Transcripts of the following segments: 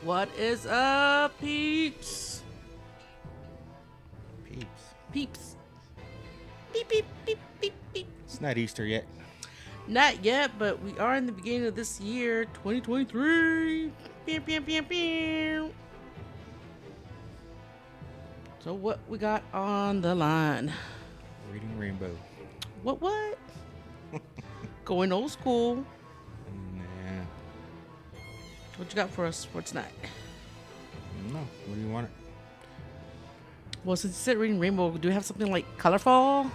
What is up, peeps? Peeps. Peeps. Beep, beep, beep, beep, beep. It's not Easter yet. Not yet, but we are in the beginning of this year, 2023. Pew, pew, pew, pew. So what we got on the line? Reading Rainbow. What? Going old school. Nah. What you got for us for tonight? No. What do you want? Well, since you said reading Rainbow, do we have something like colorful?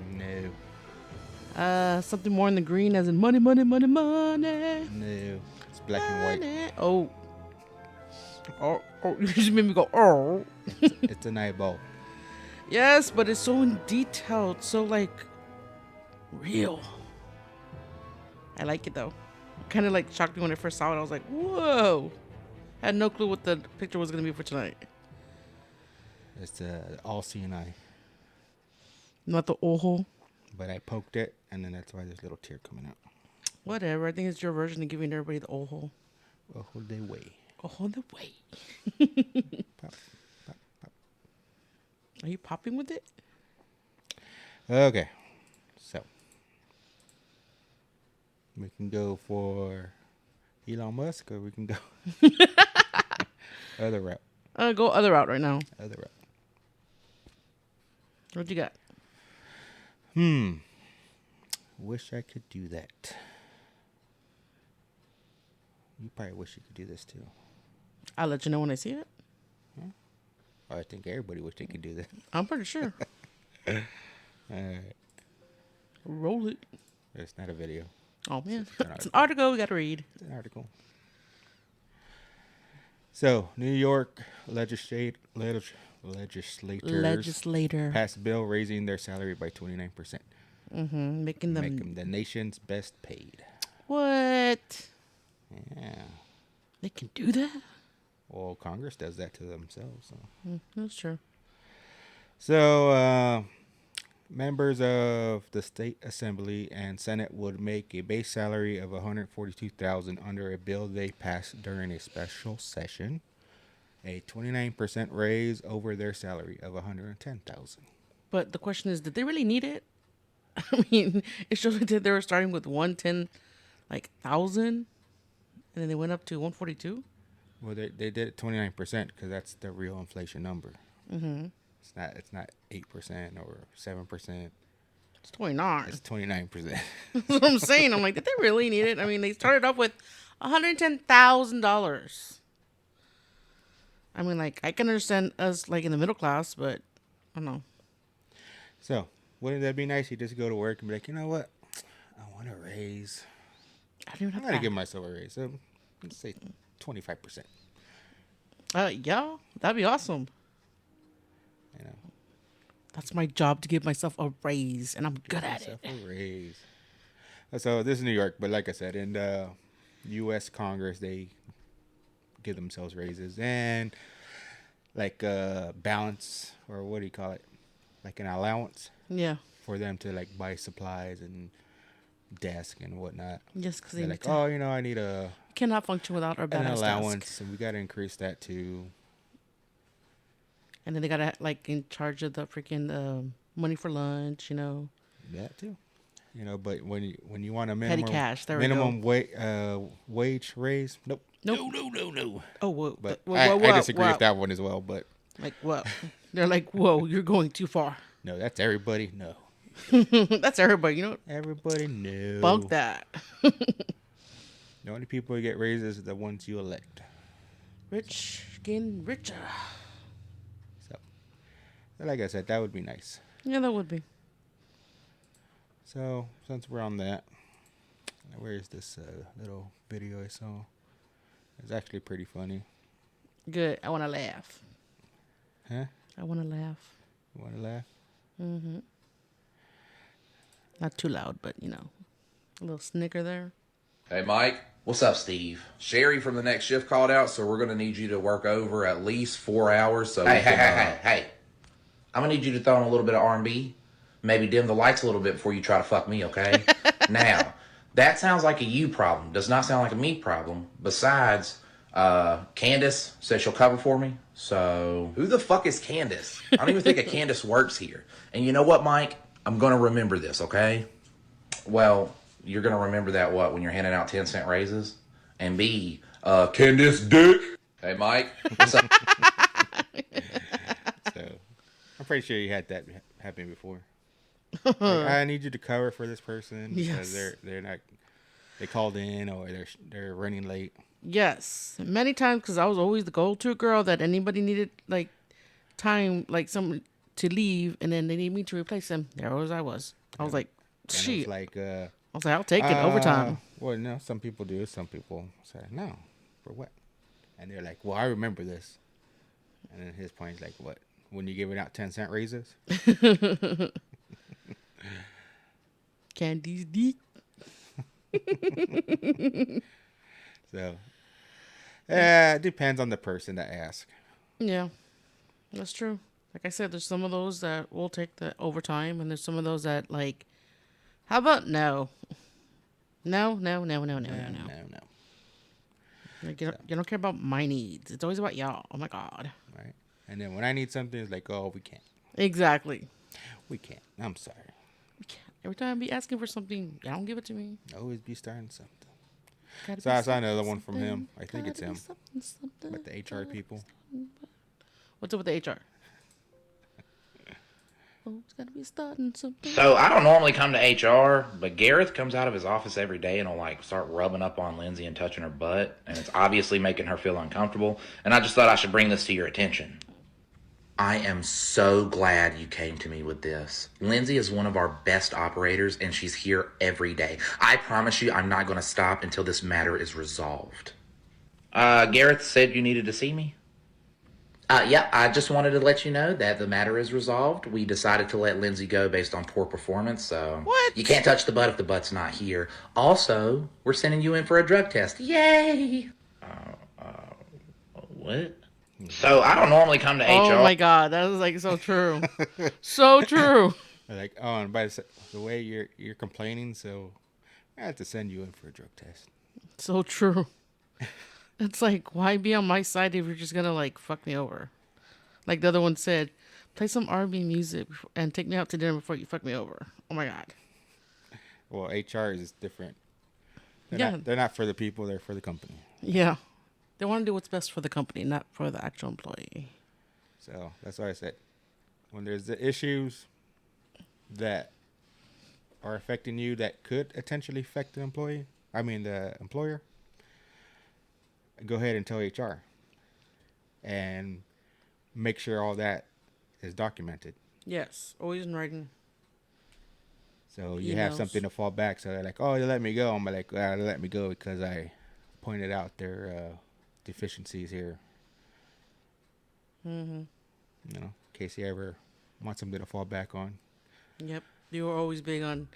No. Something more in the green as in money, money, money, money. No. It's black and white. Oh, you just made me go, oh. It's an eyeball. Yes, but it's so in detailed, so like real. I like it though. Kind of like shocked me when I first saw it. I was like, whoa. I had no clue what the picture was going to be for tonight. It's all seeing eye. Not the ojo. But I poked it, and then that's why there's a little tear coming out. Whatever. I think it's your version of giving everybody the ojo. Ojo de way. Ojo the way. Pop, pop, pop. Are you popping with it? Okay. So. We can go for Elon Musk, or we can go other route. Go other route right now. Other route. What you got? Wish I could do that. You probably wish you could do this too. I'll let you know when I see it. I think everybody wish they could do that. I'm pretty sure. All right. Roll it. It's not a video. Oh, man. It's It's an article we got to read. It's an article. So, New York legislators passed a bill raising their salary by 29%. Mm-hmm. Making them... Make them the nation's best paid. What? Yeah. They can do that? Well, Congress does that to themselves. So. That's true. So, members of the state assembly and senate would make a base salary of $142,000 under a bill they passed during a special session, a 29% raise over their salary of $110,000. But the question is, did they really need it? I mean, it shows that they were starting with 110, like 1,000, and then they went up to 142. Well, they did it 29% because that's the real inflation number. Mm-hmm. It's not 8% or 7%. It's 29. It's 29%. That's what I'm saying. I'm like, did they really need it? I mean, they started off with $110,000. I mean, like, I can understand us, like, in the middle class, but I don't know. So, wouldn't that be nice? You just go to work and be like, you know what? I want a raise. I don't even I'm have going to to. give myself a raise. So, let's say 25%. Yeah, that'd be awesome. You know. That's my job, to give myself a raise, and I'm good at it. A raise. So this is New York, but like I said, in the U.S. Congress, they give themselves raises and like balance, or what do you call it? Like an allowance. Yeah. For them to like buy supplies and desk and whatnot. Just because they're like, oh, I need cannot function without our an badass allowance, desk. and we got to increase that to. And then they gotta like in charge of the freaking money for lunch, you know. That too, you know. But when you want a minimum petty cash, wage raise, nope. No. Oh, whoa! But whoa, I disagree with that one as well. But like, what? They're like, whoa, you're going too far. No, that's everybody. No, that's everybody. You know, everybody. No, bunk that. The only people who get raises are the ones you elect. Rich getting richer. Like I said, that would be nice. Yeah, that would be. So, since we're on that, where is this little video I saw? It's actually pretty funny. Good. I want to laugh. Huh? I want to laugh. You want to laugh? Mm-hmm. Not too loud, but, you know, a little snicker there. Hey, Mike. What's up, Steve? Sherry from the next shift called out, so we're going to need you to work over at least 4 hours. So Hey. I'm going to need you to throw in a little bit of R&B. Maybe dim the lights a little bit before you try to fuck me, okay? Now, that sounds like a you problem. Does not sound like a me problem. Besides, Candace says she'll cover for me. So who the fuck is Candace? I don't even think a Candace works here. And you know what, Mike? I'm gonna remember this, okay? Well, you're gonna remember that what when you're handing out 10-cent raises, and B, Candace Dick. Hey, Mike, what's up? So I'm pretty sure you had that happen before. Like, I need you to cover for this person because Yes. they're not, they called in or they're running late. Yes, many times because I was always the go-to girl that anybody needed like time, like someone to leave, and then they need me to replace them. There was I was. I was like, And it was shit. like, I was like, I'll take it overtime. well, no, some people do. Some people say, no, for what? And they're like, well, I remember this. And then his point is like, what? When you giving out 10-cent raises? Candy's deep. So, it depends on the person that asks. Yeah, that's true. Like I said, there's some of those that will take the overtime, and there's some of those that like, how about no? No, no, no, no, no, no, no. No. Like, you don't care about my needs. It's always about y'all. Oh my god. Right? And then when I need something, it's like, oh, we can't. Exactly. We can't. I'm sorry. Every time I be asking for something, y'all don't give it to me. Always be starting something. Gotta So be I saw something, another one from him. I think it's gotta be him. something, But the HR people. What's up with the HR? Oh, it's gotta be starting something. So I don't normally come to HR, but Gareth comes out of his office every day and will like start rubbing up on Lindsay and touching her butt, and it's obviously making her feel uncomfortable. And I just thought I should bring this to your attention. I am so glad you came to me with this. Lindsay is one of our best operators, and she's here every day. I promise you, I'm not going to stop until this matter is resolved. Gareth said you needed to see me. Yeah, I just wanted to let you know that the matter is resolved. We decided to let Lindsay go based on poor performance, so What? you can't touch the butt if the butt's not here. Also, we're sending you in for a drug test. Yay! What? So I don't normally come to HR. Oh my god, that was like so true. So true. Like, oh, and by the way you're complaining, so I have to send you in for a drug test. So true. It's like, why be on my side if you're just gonna like fuck me over? Like the other one said, play some R&B music and take me out to dinner before you fuck me over. Oh my god. Well, HR is different. Yeah. They're not for the people, they're for the company. Yeah. They want to do what's best for the company, not for the actual employee. So that's why I said, when there's the issues that are affecting you that could potentially affect the employer, go ahead and tell HR and make sure all that is documented. Yes, always in writing. So you have Emails. something to fall back. So they're like, oh, you let me go. I'm like, they let me go because I pointed out their deficiencies here. Mm-hmm. You know, in case you ever want something to fall back on. Yep. You were always big on,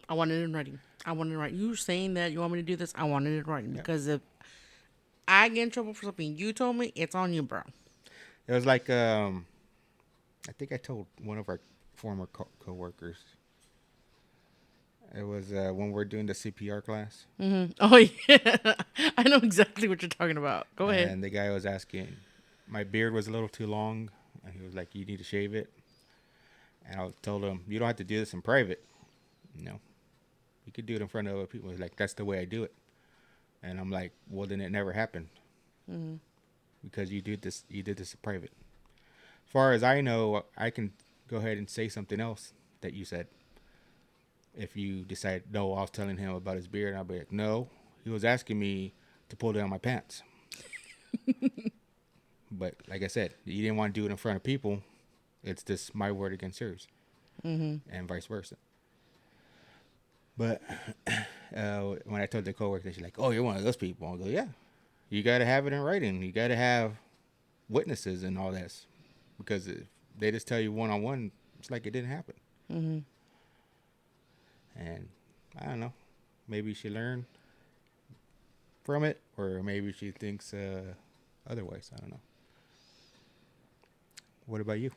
I want it in writing. I want it in writing. You saying that you want me to do this, I want it in writing. Yep. Because if I get in trouble for something you told me, it's on you, bro. It was like, I think I told one of our former co-workers. It was when we're doing the CPR class. Mm-hmm. Oh, yeah. I know exactly what you're talking about. Go ahead. And the guy was asking, my beard was a little too long. And he was like, you need to shave it. And I told him, you don't have to do this in private. No. You could do it in front of other people. He's like, that's the way I do it. And I'm like, well, then it never happened. Mm-hmm. Because you did this in private. As far as I know, I can go ahead and say something else that you said. If you decide, no, I was telling him about his beard, I'll be like, no, he was asking me to pull down my pants. But like I said, you didn't want to do it in front of people. It's just my word against yours. Mm-hmm. And vice versa. But when I told the coworker, she's like, oh, you're one of those people. I go, yeah. You got to have it in writing. You got to have witnesses and all that. Because if they just tell you one-on-one, it's like it didn't happen. Mm-hmm. And I don't know. Maybe she learned from it, or maybe she thinks otherwise. I don't know. What about you?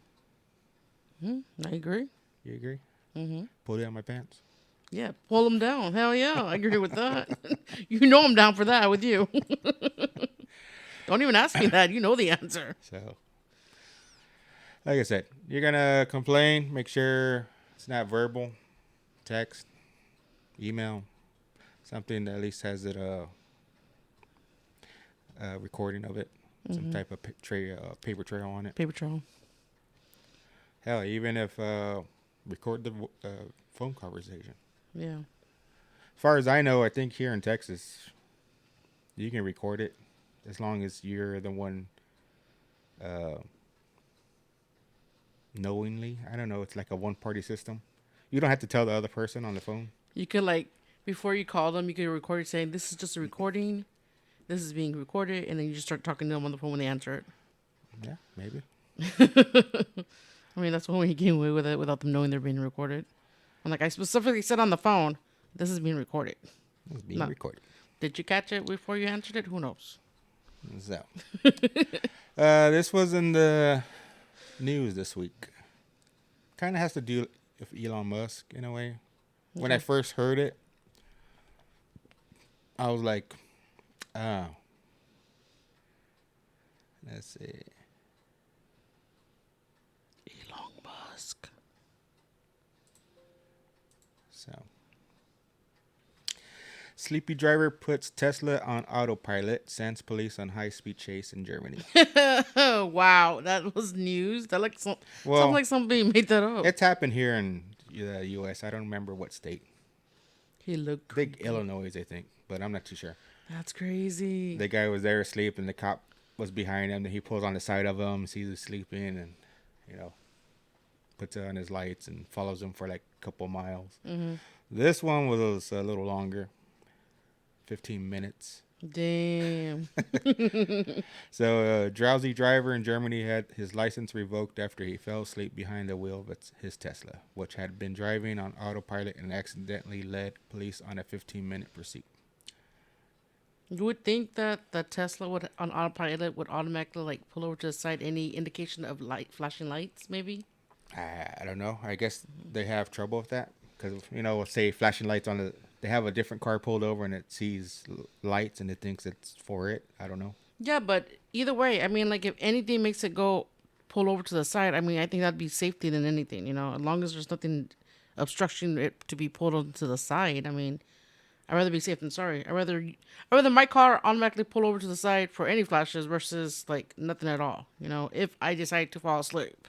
I agree. You agree? Mm-hmm. Pull down my pants. Yeah, pull them down. Hell yeah, I agree with that. You know I'm down for that with you. Don't even ask me that. You know the answer. So, like I said, you're gonna complain. Make sure it's not verbal, text, email, something that at least has it recording of it, some type of paper trail on it. Paper trail. Hell, even if record the phone conversation. Yeah. As far as I know, I think here in Texas, you can record it as long as you're the one knowingly. I don't know. It's like a one-party system. You don't have to tell the other person on the phone. You could like before you call them, you could record it saying, "This is just a recording. This is being recorded," and then you just start talking to them on the phone when they answer it. Yeah, maybe. I mean, that's one way you get away with it without them knowing they're being recorded. I'm like, I specifically said on the phone, "This is being recorded." It's being No. recorded. Did you catch it before you answered it? Who knows? So, this was in the news this week. Kind of has to do with Elon Musk in a way. When I first heard it, I was like, oh. Let's see. Elon Musk. So, sleepy driver puts Tesla on autopilot, sends police on high-speed chase in Germany. Oh, wow. That was news. That like sounds Well, like somebody made that up. it's happened here in the U.S. I don't remember what state. He looked I think Illinois, I think, but I'm not too sure. That's crazy. The guy was there asleep, and the cop was behind him. And he pulls on the side of him, sees him sleeping, and puts on his lights and follows him for like a couple miles. Mm-hmm. This one was a little longer, 15 minutes. Damn. So, a drowsy driver in Germany had his license revoked after he fell asleep behind the wheel of his Tesla, which had been driving on autopilot and accidentally led police on a 15-minute pursuit. You would think that the Tesla would on autopilot would automatically like pull over to the side any indication of flashing lights, maybe. I don't know. I guess they have trouble with that because say flashing lights on they have a different car pulled over and it sees lights and it thinks it's for it. I don't know. Yeah, but either way, I mean, like if anything makes it go pull over to the side, I mean, I think that'd be safety than anything. As long as there's nothing obstruction it to be pulled onto the side. I mean, I'd rather be safe than sorry. I'd rather my car automatically pull over to the side for any flashes versus like nothing at all. If I decide to fall asleep.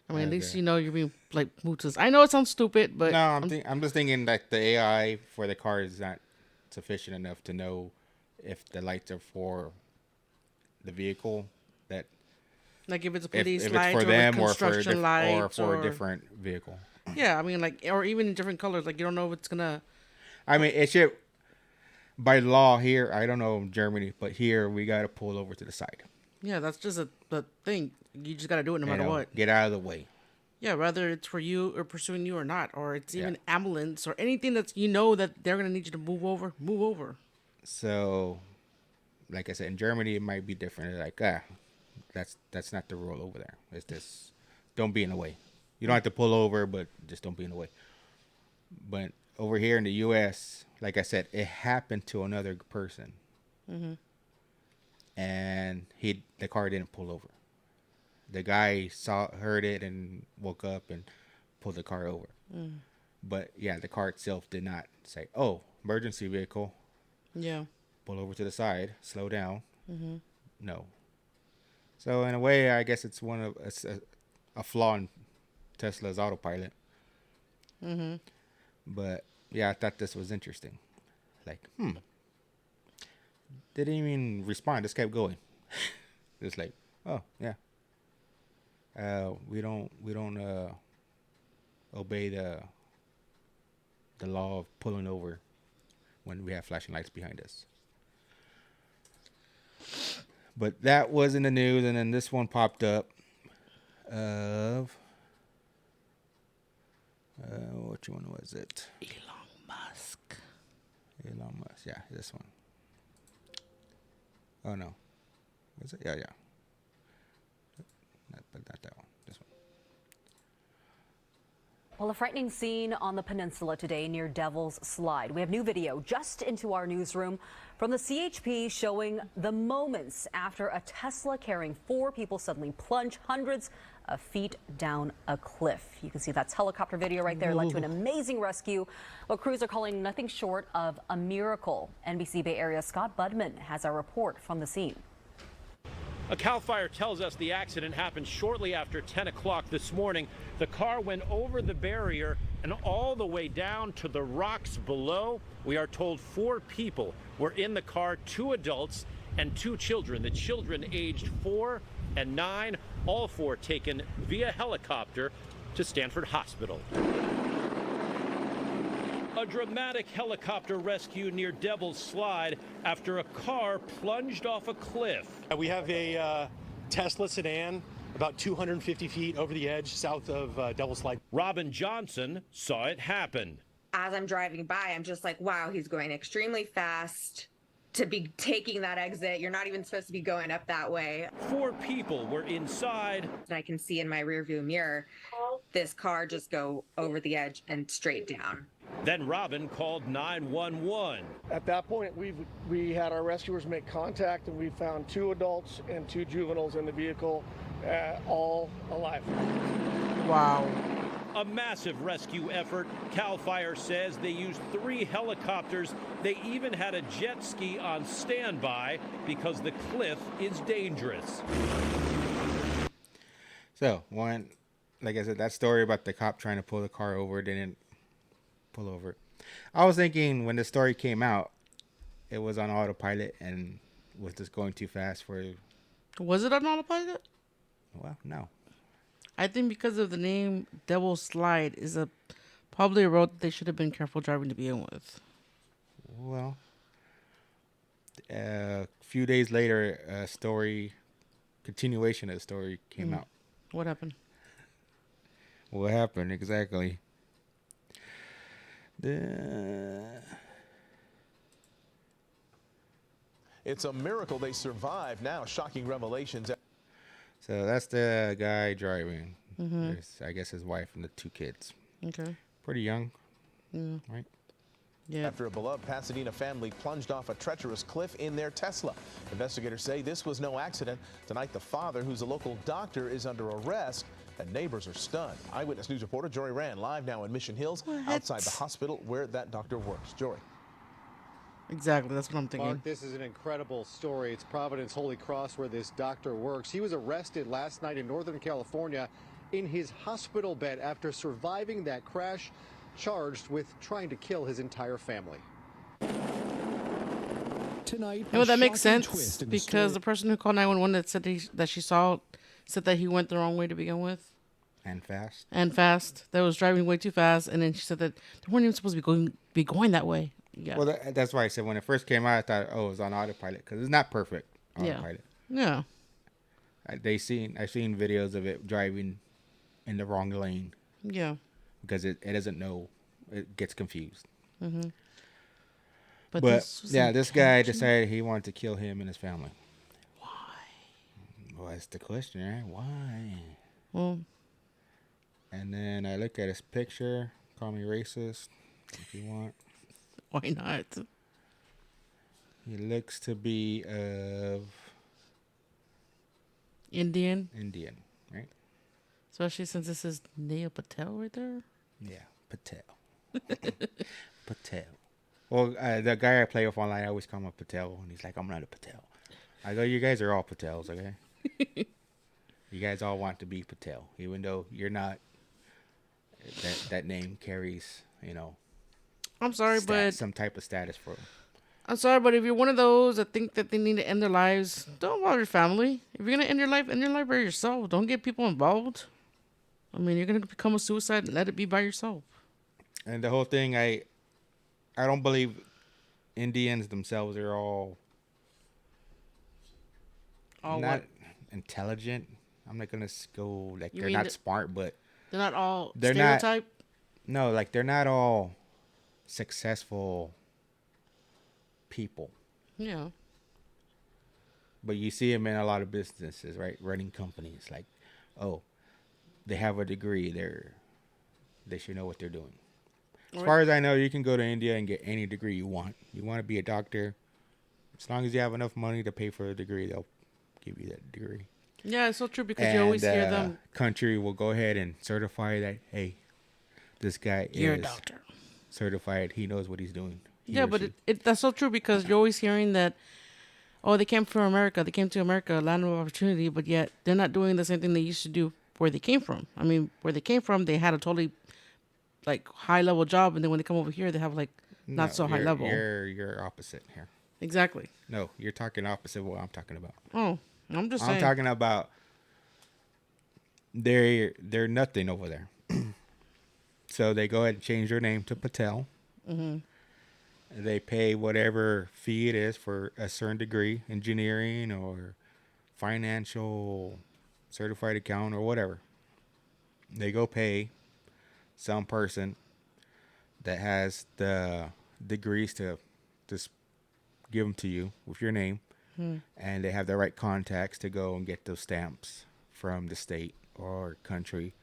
I mean, at least you're being like moved to. I know it sounds stupid, but no, I'm just thinking that the AI for the car is not sufficient enough to know if the lights are for the vehicle. That like if it's a police if light it's for or them construction lights or for a different vehicle. Yeah, I mean, like or even in different colors. Like you don't know if it's gonna. I mean, it should. By law here, I don't know in Germany, but here we got to pull over to the side. Yeah, that's just the thing. You just got to do it no matter what. Get out of the way. Yeah, whether it's for you or pursuing you or not, or it's even ambulance or anything that's that they're gonna need you to move over. So, like I said, in Germany it might be different. They're like, that's not the rule over there. It's just don't be in the way. You don't have to pull over, but just don't be in the way. But over here in the U.S., like I said, it happened to another person, and the car didn't pull over. The guy heard it, and woke up and pulled the car over. But yeah, the car itself did not say, "Oh, emergency vehicle." Yeah. Pull over to the side. Slow down. No. So in a way, I guess it's a flaw in Tesla's autopilot. But yeah, I thought this was interesting. Like, didn't even respond. Just kept going. Just like, oh yeah. We don't obey the law of pulling over when we have flashing lights behind us. But that was in the news, and then this one popped up of which one was it? Elon Musk. Elon Musk, yeah, this one. Oh no, was it? Yeah. But not that one. This one. Well, a frightening scene on the peninsula today near Devil's Slide. We have new video just into our newsroom from the CHP showing the moments after a Tesla carrying 4 people suddenly plunged hundreds of feet down a cliff. You can see that's helicopter video right there. Led to an amazing rescue. What crews are calling nothing short of a miracle. NBC Bay Area Scott Budman has our report from the scene. A CAL FIRE tells us the accident happened shortly after 10 o'clock this morning. The car went over the barrier and all the way down to the rocks below. We are told 4 people were in the car, 2 adults and 2 children. The children aged 4 and 9, all 4 taken via helicopter to Stanford Hospital. A dramatic helicopter rescue near Devil's Slide after a car plunged off a cliff. We have a Tesla sedan about 250 feet over the edge south of Devil's Slide. Robin Johnson saw it happen. As I'm driving by, I'm just like, wow, he's going extremely fast to be taking that exit. You're not even supposed to be going up that way. 4 people were inside. And I can see in my rearview mirror this car just go over the edge and straight down. Then Robin called 911. At that point, we had our rescuers make contact, and we found 2 adults and 2 juveniles in the vehicle, all alive. Wow. A massive rescue effort. CAL FIRE says they used 3 helicopters. They even had a jet ski on standby because the cliff is dangerous. So, like I said, that story about the cop trying to pull the car over didn't pull over. I was thinking when the story came out, it was on autopilot and was just going too fast for. Was it on autopilot? Well, no. I think because of the name Devil's Slide is probably a road that they should have been careful driving to begin with. Well, a few days later, continuation of the story came out. What happened? What happened exactly? It's a miracle they survived. Now, shocking revelations. So that's the guy driving. There's, I guess, his wife and the 2 kids. Okay. Pretty young, right? Yeah. After a beloved Pasadena family plunged off a treacherous cliff in their Tesla. Investigators say this was no accident. Tonight, the father, who's a local doctor, is under arrest, and neighbors are stunned. Eyewitness News reporter Jory Rand live now in Mission Hills, outside the hospital where that doctor works. Jory. Exactly, that's what I'm thinking. Mark, this is an incredible story. It's Providence Holy Cross where this doctor works. He was arrested last night in Northern California in his hospital bed after surviving that crash, charged with trying to kill his entire family. Tonight, that makes sense because the person who called 911 that said that she saw said that he went the wrong way to begin with. And fast. That was driving way too fast, and then she said that they weren't even supposed to be going that way. Yeah. Well, that's why I said when it first came out, I thought, it was on autopilot because it's not perfect autopilot. Yeah. I've seen videos of it driving in the wrong lane. Yeah. Because it doesn't know, it gets confused. But this guy decided he wanted to kill him and his family. Why? Well, that's the question, right? Why? Well. And then I look at his picture. Call me racist if you want. Why not? He looks to be of Indian, right? Especially since this is Neil Patel right there. Yeah, Patel. Patel. Well, the guy I play with online, I always call him a Patel, and he's like, "I'm not a Patel." I go, "You guys are all Patels, okay? You guys all want to be Patel, even though you're not. That name carries, I'm sorry, but some type of status for them. I'm sorry, but if you're one of those that think that they need to end their lives, don't bother your family. If you're gonna end your life by yourself. Don't get people involved. I mean, you're gonna become a suicide and let it be by yourself. And the whole thing, I don't believe Indians themselves are all not what? Intelligent. I'm not gonna go like they're not smart, but they're not all they're stereotype. No, like they're not all successful people. Yeah. But you see them in a lot of businesses, right? Running companies, like, they have a degree. they should know what they're doing. As Right. far as I know, you can go to India and get any degree you want. You want to be a doctor, as long as you have enough money to pay for a degree, they'll give you that degree. Yeah, it's so true because you And always hear them. country will go ahead and certify that, hey, this guy You're a is doctor. certified. He knows what he's doing. He Yeah, or but she. that's so true because you're always hearing that, oh, they came from America. They came to America, land of opportunity, but yet they're not doing the same thing they used to do where they came from. I mean, where they came from, they had a totally like high level job, and then when they come over here, they have like not so high level. You're opposite here. Exactly. No, you're talking opposite of what I'm talking about. Oh, I'm just I'm saying. talking about they're nothing over there. So they go ahead and change their name to Patel. Mm-hmm. They pay whatever fee it is for a certain degree, engineering or financial, certified accountant or whatever. They go pay some person that has the degrees to just give them to you with your name. And they have the right contacts to go and get those stamps from the state or country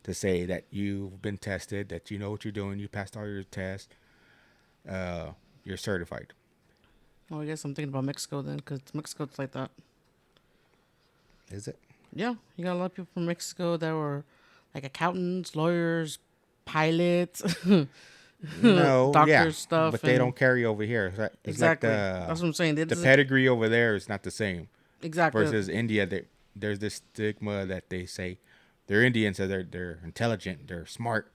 to say that you've been tested, that you know what you're doing, you passed all your tests, you're certified. Oh, I guess I'm thinking about Mexico then, because Mexico's like that. Is it? Yeah, you got a lot of people from Mexico that were like accountants, lawyers, pilots, No, doctors, yeah, stuff. but they don't carry over here. It's Exactly. like That's what I'm saying. the pedigree over there is not the same. Exactly. Versus India, there's this stigma that they say they're Indian, so they're intelligent, they're smart.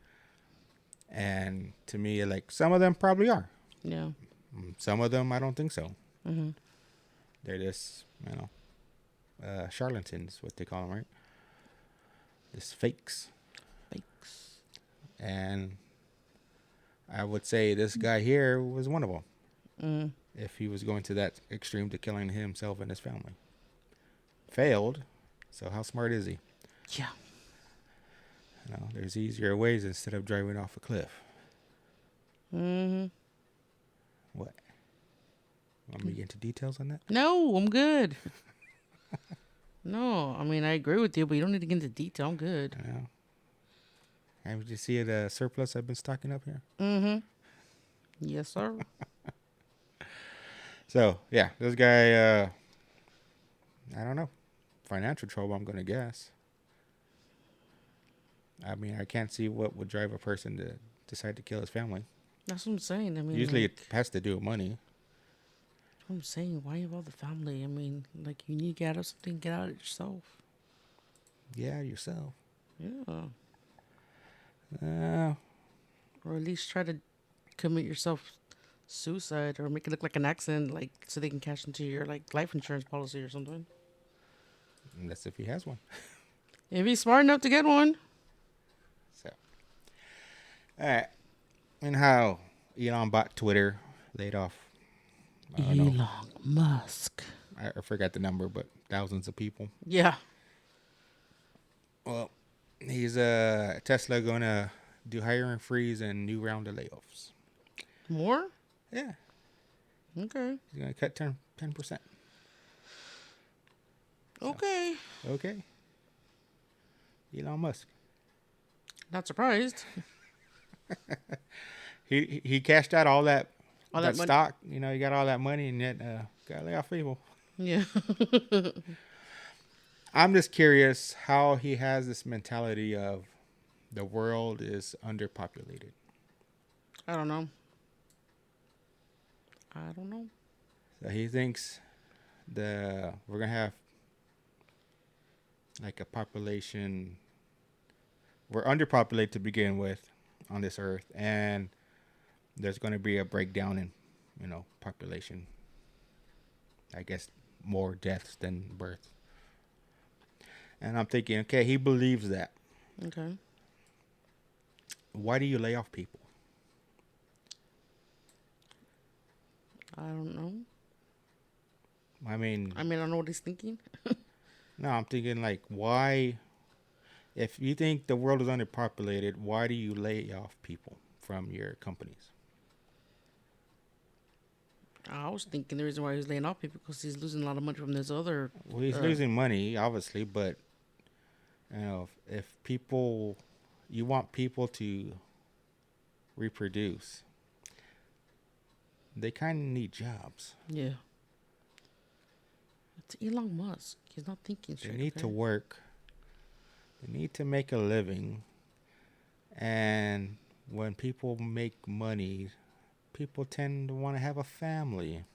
And to me, like, some of them probably are. Yeah. Some of them, I don't think so. Mm-hmm. They're just, charlatans, what they call them, right? Just fakes. And I would say this guy here was one of them. Mm. If he was going to that extreme to killing himself and his family. Failed. So how smart is he? Yeah. There's easier ways instead of driving off a cliff. Mm-hmm. What? Want me to get into details on that? No, I'm good. No, I mean, I agree with you, but you don't need to get into detail. I'm good. Yeah. And did you see the surplus I've been stocking up here? Mm-hmm. Yes, sir. So, yeah, this guy, I don't know. Financial trouble, I'm going to guess. I mean, I can't see what would drive a person to decide to kill his family. That's what I'm saying. I mean, Usually like, it has to do with money. that's what I'm saying. Why involve the family? I mean, like, you need to get out of something, get out of it yourself. Yeah, yourself. Yeah. Uh, Or at least try to commit yourself suicide or make it look like an accident, like, so they can cash into your, like, life insurance policy or something. that's if he has one. If he's smart enough to get one. So, all right. And how Elon bought Twitter, laid off, I don't know. Elon Musk. I forgot the number, but thousands of people. Yeah. Well, he's Tesla going to do hiring freeze and new round of layoffs. More? Yeah. Okay. He's going to cut 10%. Okay. Okay. Elon Musk. Not surprised. He cashed out all that All that money. stock. You know, he got all that money and yet got to lay off people. Yeah. I'm just curious how he has this mentality of the world is underpopulated. I don't know. So he thinks we're going to have like a population. We're underpopulated to begin with on this earth, and there's going to be a breakdown in, population. I guess more deaths than births. And I'm thinking, okay, he believes that. Okay. Why do you lay off people? I don't know. I mean, I don't know what he's thinking. no, I'm thinking like, why, if you think the world is underpopulated, why do you lay off people from your companies? I was thinking the reason why he's laying off people because he's losing a lot of money from this other. Well, he's losing money, obviously, but if people you want people to reproduce. They kind of need jobs. Yeah. It's Elon Musk. He's not thinking They straight. need to work. They need to make a living. And when people make money, people tend to want to have a family.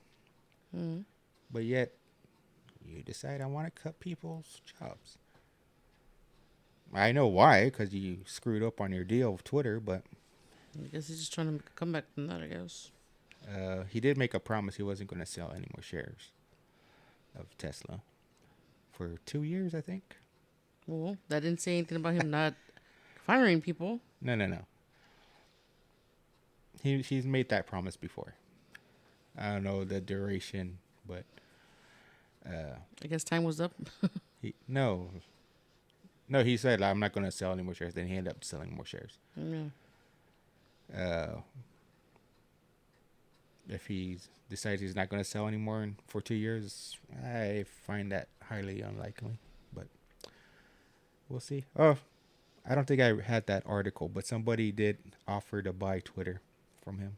But yet, you decide I want to cut people's jobs. I know why, because you screwed up on your deal with Twitter, but I guess he's just trying to make a comeback from that, I guess. he did make a promise he wasn't going to sell any more shares of Tesla for 2 years, I think. Well, that didn't say anything about him not firing people. No. He's made that promise before. I don't know the duration, but I guess time was up. no, he said I'm not going to sell any more shares. Then he ended up selling more shares. Yeah. If he decides he's not going to sell anymore for 2 years, I find that highly unlikely. But we'll see. Oh, I don't think I had that article, but somebody did offer to buy Twitter from him.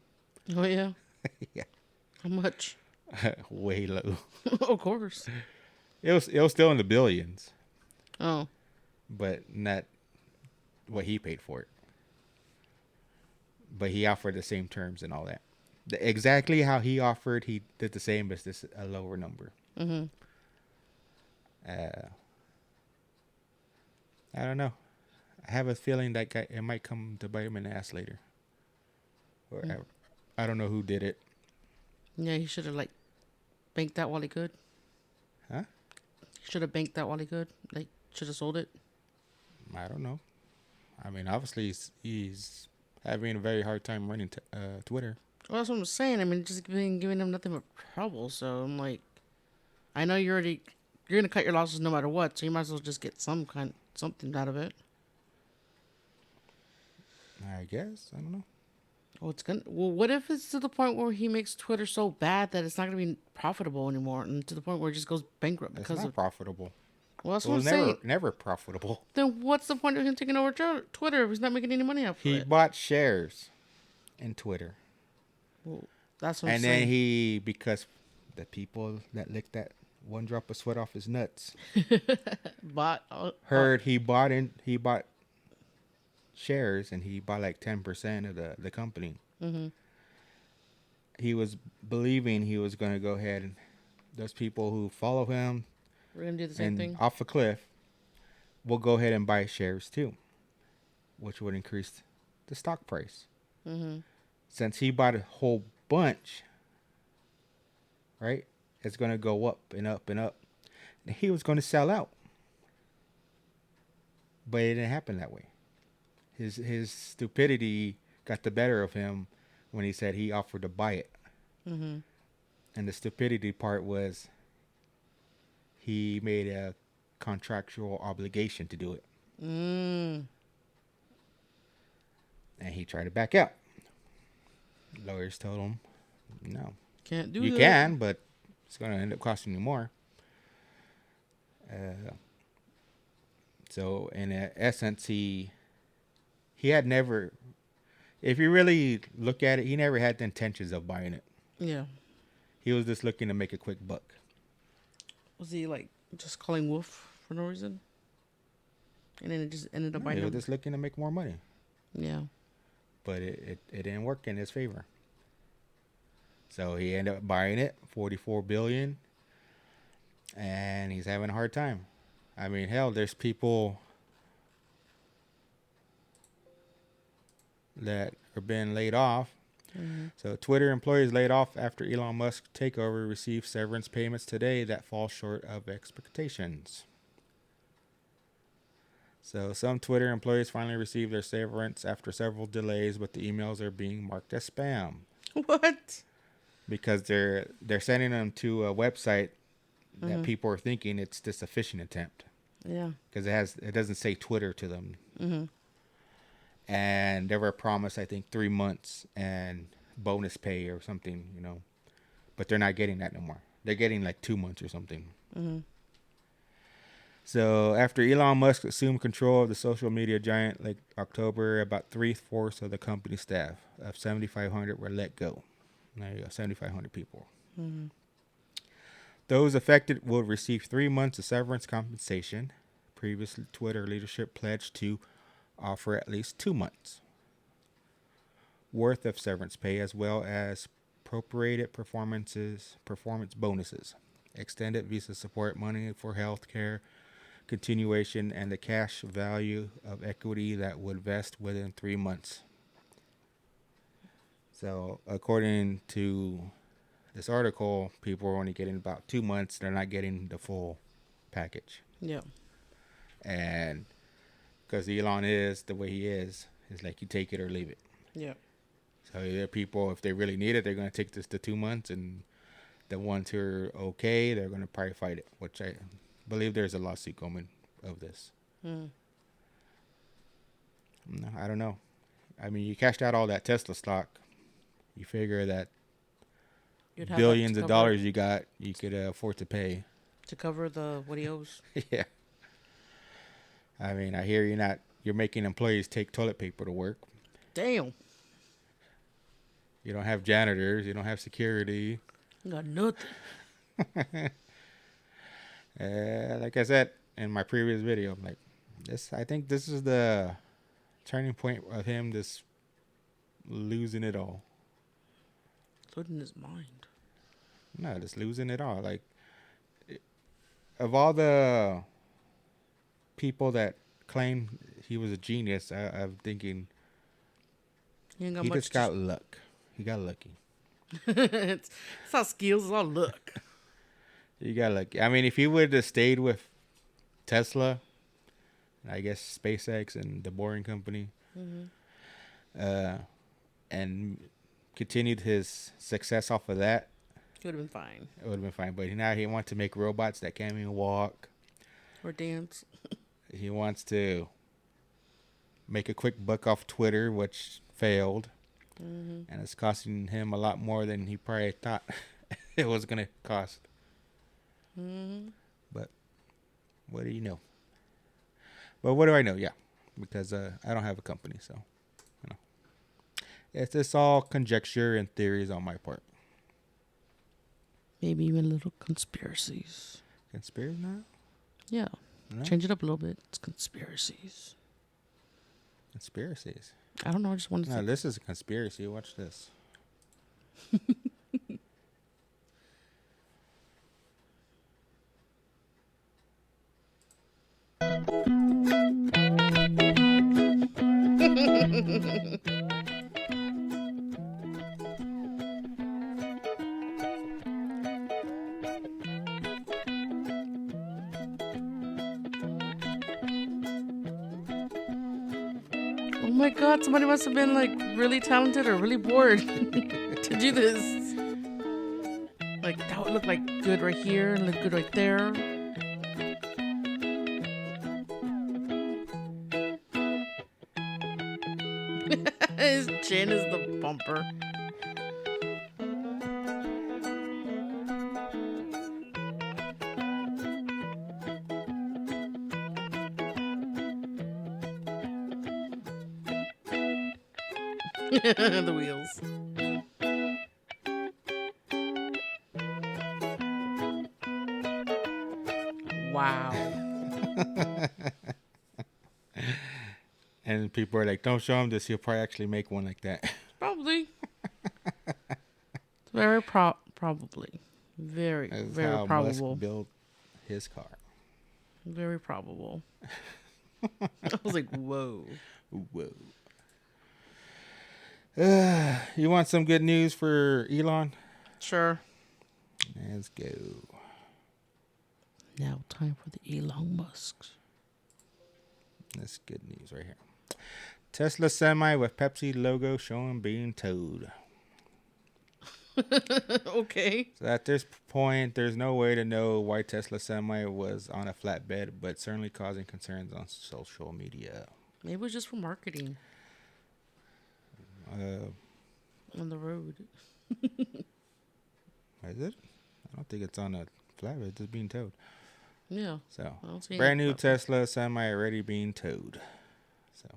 Oh, yeah? Yeah. How much? Way low. Of course. It was still in the billions. Oh. But not what he paid for it. But he offered the same terms and all that. Exactly how he offered, he did the same, as this a lower number. I don't know. I have a feeling that guy, it might come to bite him in the ass later. Or I don't know who did it. Yeah, he should have, like, banked that while he could. Huh? He should have banked that while he could. Like, should have sold it. I don't know. I mean, obviously, he's having a very hard time running Twitter. Well, that's what I'm saying. I mean, just been giving him nothing but trouble. So I'm like, I know you're gonna cut your losses no matter what. So you might as well just get something out of it. I guess. I don't know. Well, what if it's to the point where he makes Twitter so bad that it's not gonna be profitable anymore, and to the point where it just goes bankrupt because it's not profitable. Well, that's what I'm saying. Never profitable. Then what's the point of him taking over Twitter if he's not making any money off of it? He bought shares in Twitter. Well, that's what I'm and saying. then because the people that licked that one drop of sweat off his nuts heard he bought shares, and he bought like 10% of the company. He was believing he was going to go ahead, and those people who follow him, we're gonna do the same thing off a cliff, will go ahead and buy shares too, which would increase the stock price. Since he bought a whole bunch, right, it's going to go up and up and up. And he was going to sell out, but it didn't happen that way. His stupidity got the better of him when he said he offered to buy it. And the stupidity part was he made a contractual obligation to do it. And he tried to back out. Lawyers told him, no. Can't do that. You can, but it's going to end up costing you more. So, in essence, he had never, if you really look at it, he never had the intentions of buying it. Yeah. He was just looking to make a quick buck. Was he like just calling wolf for no reason? And then it just ended up buying He him. was just looking to make more money. Yeah. But it didn't work in his favor. So he ended up buying it, $44 billion, and he's having a hard time. I mean, hell, there's people that are being laid off. So Twitter employees laid off after Elon Musk takeover received severance payments today that fall short of expectations. So some Twitter employees finally received their severance after several delays, but the emails are being marked as spam. What? Because they're sending them to a website that people are thinking it's just a phishing attempt. Yeah. Because it doesn't say Twitter to them. And they were promised, I think, 3 months and bonus pay or something, But they're not getting that no more. They're getting like 2 months or something. So after Elon Musk assumed control of the social media giant like October, about 3/4 of the company staff of 7,500 were let go. There you go, 7,500 people. Mm-hmm. Those affected will receive 3 months of severance compensation. Previously, Twitter leadership pledged to offer at least 2 months worth of severance pay, as well as prorated performance bonuses, extended visa support, money for health care continuation, and the cash value of equity that would vest within 3 months. So according to this article, people are only getting about 2 months. They're not getting the full package. Yeah. And because Elon is the way he is, it's like you take it or leave it. Yeah. So there are people, if they really need it, they're going to take this to 2 months, and the ones who are okay, they're going to probably fight it, which I believe there's a lawsuit coming of this. Mm. No, I don't know. I mean, you cashed out all that Tesla stock. You figure that billions of dollars you got, you could afford to pay. To cover the what he owes. Yeah. I mean, I hear you're making employees take toilet paper to work. Damn. You don't have janitors. You don't have security. You got nothing. Like I said in my previous video, I'm like, I think this is the turning point of him just losing it all. Losing his mind. No, just losing it all. Like, of all the people that claim he was a genius, I'm thinking he just got luck. He got lucky. It's not skills, it's all luck. You got lucky. I mean, if he would have stayed with Tesla, I guess SpaceX and the Boring Company, and continued his success off of that, It would have been fine. it would have been fine. But now he wants to make robots that can't even walk. Or dance. He wants to make a quick buck off Twitter, which failed. And it's costing him a lot more than he probably thought it was going to cost. But what do you know? But what do I know? Yeah, because I don't have a company, so you know, it's all conjecture and theories on my part. Maybe even little conspiracies. Conspiracy now? Yeah. No? Change it up a little bit. It's conspiracies. Conspiracies. I don't know. I just wanted to. No, this is a conspiracy. Watch this. Oh my god, somebody must have been like really talented or really bored to do this. Like that would look like good right here and look good right there. His chin is the bumper. The wheels. Wow. And people are like, don't show him this. He'll probably actually make one like that. Probably. Very probably. Very, That's very how probable. Musk built his car. Very probable. I was like, whoa. Whoa. You want some good news for Elon? Sure. Let's go. Now time for the Elon Musks. That's good news right here. Tesla semi with Pepsi logo shown being towed. Okay. So at this point, there's no way to know why Tesla semi was on a flatbed, but certainly causing concerns on social media. Maybe it was just for marketing. On the road. Is it? I don't think it's on a flatbed. It's just being towed. Yeah. So, I don't see any brand new problem. Tesla semi already being towed. So,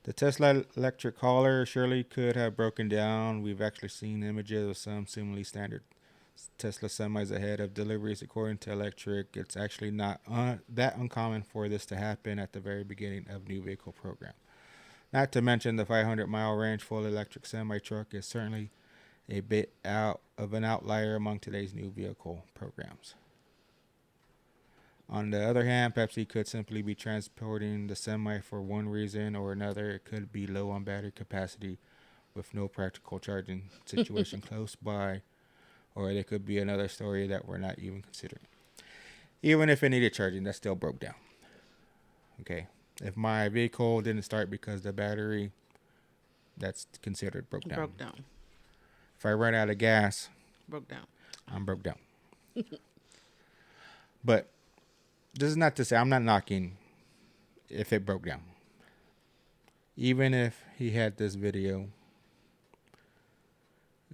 the Tesla electric hauler surely could have broken down. We've actually seen images of some seemingly standard Tesla semis ahead of deliveries. According to Electric, it's actually not that uncommon for this to happen at the very beginning of new vehicle program. Not to mention the 500-mile range full electric semi truck is certainly a bit out of an outlier among today's new vehicle programs. On the other hand, Pepsi could simply be transporting the semi for one reason or another. It could be low on battery capacity with no practical charging situation close by, or there could be another story that we're not even considering. Even if it needed charging, that still broke down. Okay. If my vehicle didn't start because the battery, that's considered broke down. Broke down. If I run out of gas, Broke down. I'm broke down. But this is not to say I'm not knocking if it broke down. Even if he had this video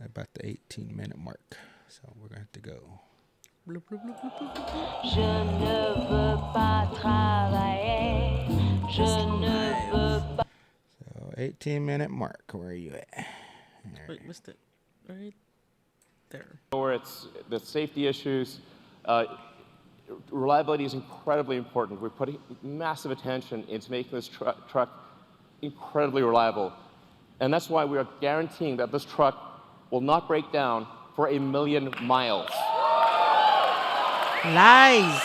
about the 18-minute mark. So we're going to have to go. Bloop, bloop, bloop, bloop, bloop, bloop. Je ne veux pas travailler. Je ne veux pas. So 18-minute mark. Where are you at? Wait, missed it. Right there. Where it's the safety issues, reliability is incredibly important. We're putting massive attention into making this truck incredibly reliable. And that's why we are guaranteeing that this truck will not break down for 1 million miles. Lies.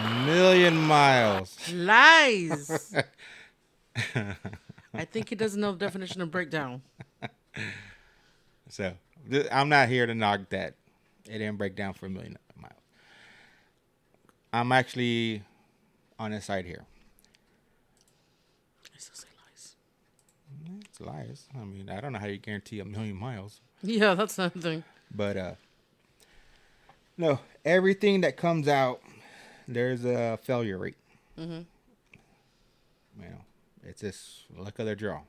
1 million miles. Lies. I think he doesn't know the definition of breakdown. So I'm not here to knock that. It didn't break down for 1 million miles. I'm actually on his side here. I still say lies. It's lies. I mean, I don't know how you guarantee 1 million miles. Yeah, that's another thing. But no, everything that comes out, there's a failure rate. Mm-hmm. You know, it's just luck of the draw.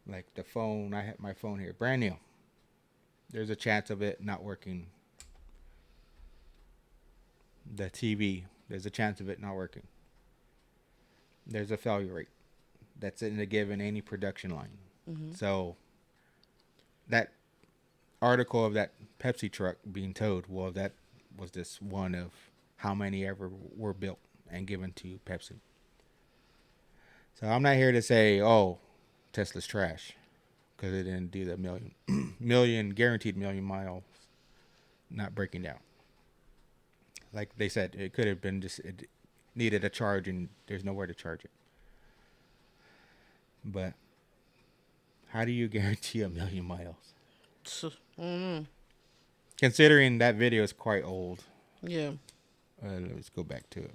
Like the phone, I have my phone here, brand new. There's a chance of it not working. The TV, there's a chance of it not working. There's a failure rate that's in a given any production line. Mm-hmm. So that article of that Pepsi truck being towed, well, that was just one of how many ever were built and given to Pepsi. So I'm not here to say, oh, Tesla's trash because it didn't do the guaranteed 1 million miles not breaking down. Like they said, it could have been just it needed a charge and there's nowhere to charge it. But how do you guarantee 1 million miles? Considering that video is quite old. Yeah. Let's go back to it.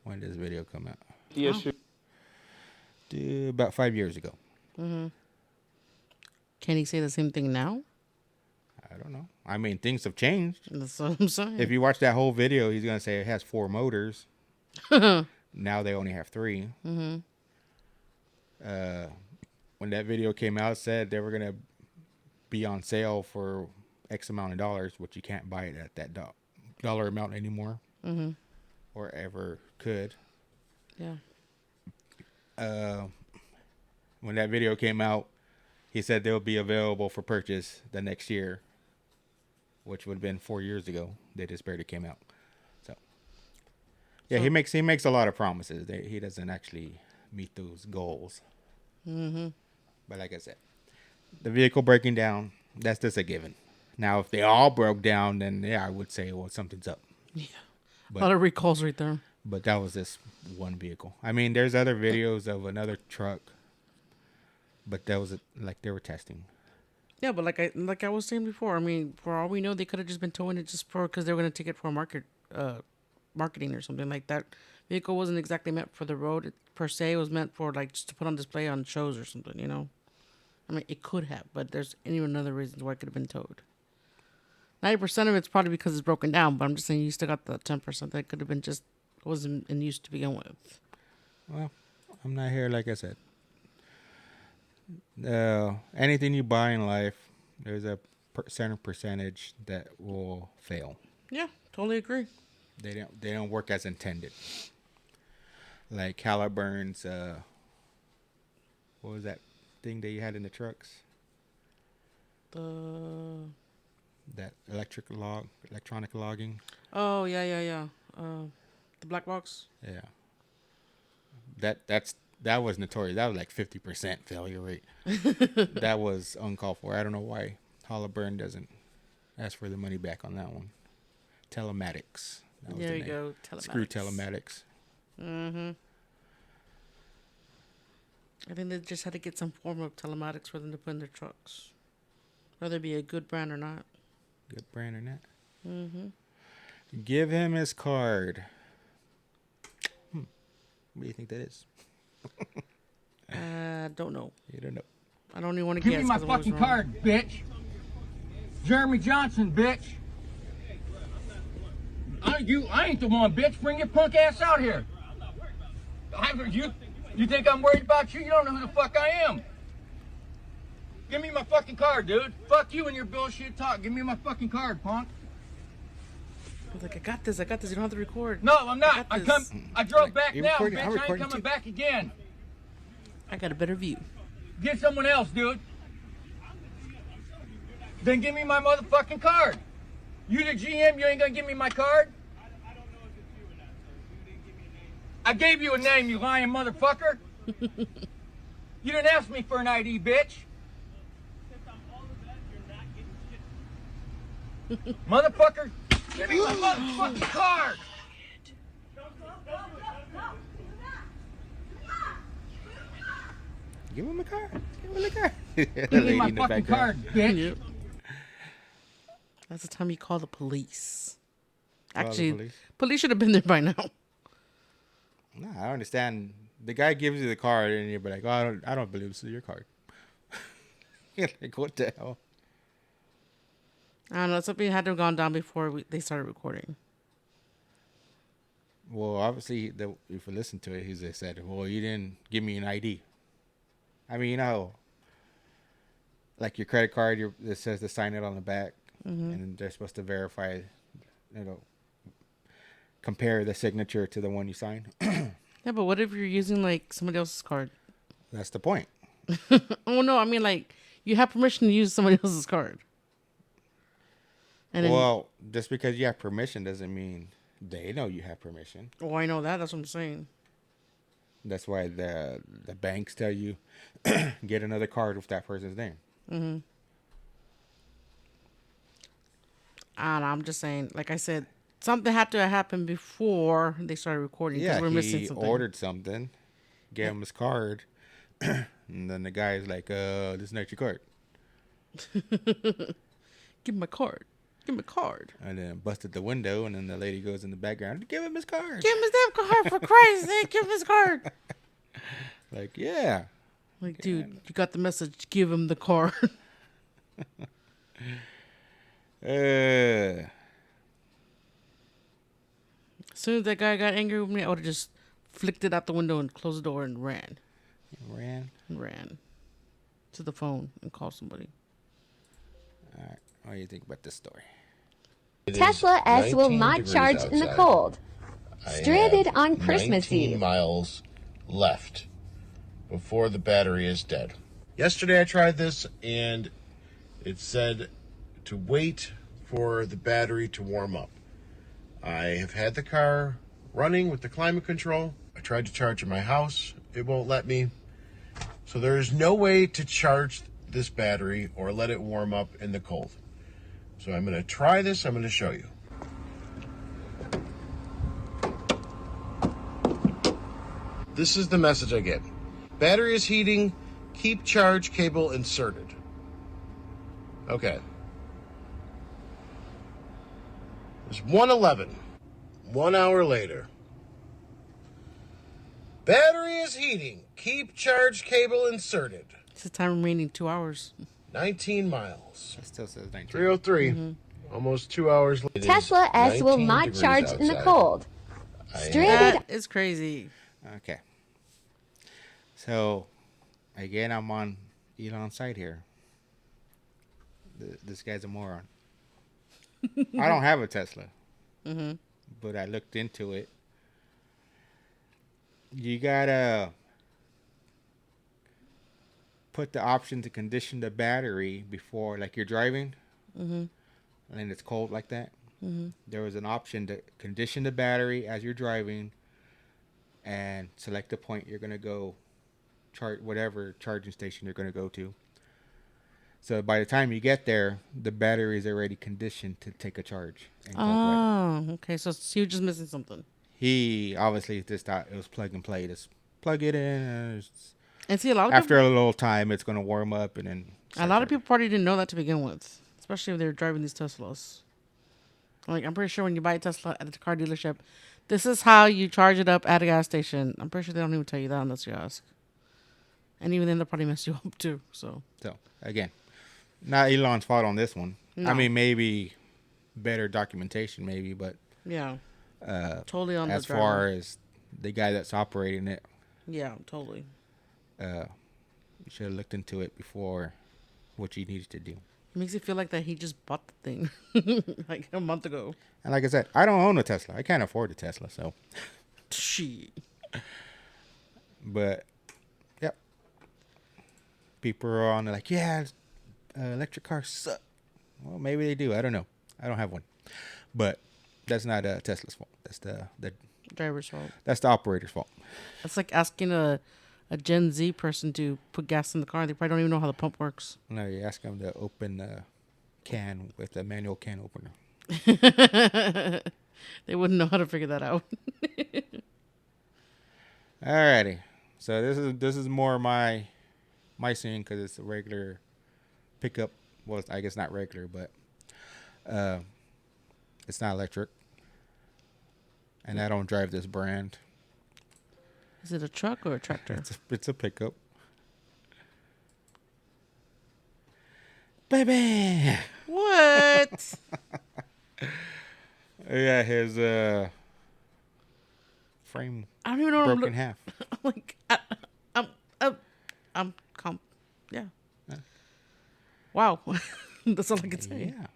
When did this video come out? The issue. About 5 years ago. Mm-hmm. Can he say the same thing now? I don't know. I mean, things have changed. That's what I'm saying. If you watch that whole video, he's going to say it has 4 motors. Now they only have 3. Mm-hmm. When that video came out, it said they were going to be on sale for X amount of dollars, which you can't buy it at that dollar amount anymore. Mm-hmm. Or ever could. Yeah. When that video came out, he said they'll be available for purchase the next year, which would have been 4 years ago. They just barely came out. So, yeah, he makes a lot of promises. He doesn't actually meet those goals. Mm-hmm. But like I said, the vehicle breaking down, that's just a given. Now, if they all broke down, then yeah, I would say, well, something's up. Yeah. But, a lot of recalls right there. But that was just one vehicle. I mean, there's other videos of another truck, but that was like they were testing. Yeah, but like I was saying before, I mean, for all we know, they could have just been towing it just because they were going to take it for marketing or something like that. Vehicle wasn't exactly meant for the road per se. It was meant for like just to put on display on shows or something, you know. I mean, it could have, but there's any another reasons why it could have been towed. 90% of it's probably because it's broken down, but I'm just saying you still got the 10% that could have been just wasn't in use to begin with. Well, I'm not here, like I said. Anything you buy in life, there's a certain percentage that will fail. Yeah, totally agree. They don't work as intended. Like Halliburton's, what was that thing that you had in the trucks? That electronic logging. Oh yeah. The black box. Yeah. That was notorious. That was like 50% failure rate. That was uncalled for. I don't know why Halliburton doesn't ask for the money back on that one. Telematics. That was There the you name. go. Telematics. Screw telematics. Mm-hmm. I think they just had to get some form of telematics for them to put in their trucks, whether it be a good brand or not. Good brand or not. Mm-hmm. Give him his card. What do you think that is? Don't know. You don't know. I don't even want to Give guess. me my fucking card, bitch. Jeremy Johnson, bitch. I ain't the one, bitch. Bring your punk ass out here. You think I'm worried about you? You don't know who the fuck I am. Give me my fucking card, dude. Fuck you and your bullshit talk. Give me my fucking card, punk. I was like, I got this. You don't have to record. No, I'm not. I drove back now, recording? bitch. I'm I ain't recording coming too. back again. I got a better view. Get someone else, dude. Then give me my motherfucking card. You the GM, you ain't gonna give me my card? I gave you a name, you lying motherfucker. You didn't ask me for an ID, bitch. Motherfucker, give me my motherfucking card. Give him a card. Give him a card. Give me my fucking card, bitch. Yep. That's the time you call the police. Call the Actually, police should have been there by now. No, I don't understand. The guy gives you the card, and you're like, "Oh, I don't believe this is your card." You're like, what the hell? I don't know. Something had to have gone down before they started recording. Well, obviously, if you listen to it, he just said, "Well, you didn't give me an ID." I mean, you know, like your credit card, it says to sign it on the back, and they're supposed to verify, compare the signature to the one you sign. Yeah, but what if you're using like somebody else's card? That's the point. Oh no, I mean like you have permission to use somebody else's card. And Well, just because you have permission doesn't mean they know you have permission. Oh, I know that. That's what I'm saying. That's why the banks tell you get another card with that person's name. Mm-hmm. I don't know. I'm just saying. Like I said, something had to happen before they started recording. Yeah, we're missing he something. ordered something, gave him his card, and then the guy's like, "This is not your card." Give me my card. Give me a card. And then busted the window, and then the lady goes in the background, "Give him his card." Give him his damn card, for Christ's sake. Give him his card. Like, yeah. Like, dude, you got the message. Give him the card. As soon as that guy got angry with me, I would have just flicked it out the window and closed the door and ran. Ran to the phone and called somebody. All right. What do you think about this story? Tesla S will not charge in the cold. Stranded on Christmas 19 Eve. miles left before the battery is dead. Yesterday I tried this and it said to wait for the battery to warm up. I have had the car running with the climate control. I tried to charge at my house. It won't let me. So there is no way to charge this battery or let it warm up in the cold. So I'm going to try this. I'm going to show you. This is the message I get. Battery is heating. Keep charge cable inserted. Okay. It's 1:11. 1 hour later. Battery is heating. Keep charge cable inserted. It's the time remaining 2 hours. 19 miles. It still says 19. 3:03. Almost 2 hours later. Tesla S will not charge in the cold. Stranded. That is crazy. Okay. So, again, I'm on Elon's side here. this guy's a moron. I don't have a Tesla, but I looked into it. You gotta put the option to condition the battery before, like you're driving, and it's cold like that. There was an option to condition the battery as you're driving, and select the point you're gonna go charge, whatever charging station you're gonna go to. So by the time you get there, the battery is already conditioned to take a charge in cold weather. Oh, okay. So he was just missing something. He obviously just thought it was plug and play. Just plug it in. And see, a lot of after people, a little time, it's going to warm up and then. a lot of people probably didn't know that to begin with, especially if they were driving these Teslas. Like, I'm pretty sure when you buy a Tesla at the car dealership, this is how you charge it up at a gas station. I'm pretty sure they don't even tell you that unless you ask. And even then, they'll probably mess you up too. So Again, not Elon's fault on this one. No. I mean, maybe better documentation, maybe, but yeah, totally on as the driver. far as the guy that's operating it, Yeah, totally. you should have looked into it before what you needed to do. It makes it feel like that he just bought the thing like a month ago. And like I said, I don't own a Tesla. I can't afford a Tesla, so. Shit. But, yep. People are on like, yeah, electric cars suck. Well, maybe they do. I don't know. I don't have one. But that's not Tesla's fault. That's the Driver's fault. That's the operator's fault. That's like asking a Gen Z person to put gas in the car. They probably don't even know how the pump works. No, you ask them to open the can with a manual can opener. They wouldn't know how to figure that out. Alrighty. So this is more my scene because it's a regular pickup. Well, I guess not regular, but it's not electric. And I don't drive this brand. Is it a truck or a tractor? It's a pickup. Baby! What? Yeah, his frame I don't even know. broke in half. I'm like, yeah. Wow. That's all I can say. Yeah.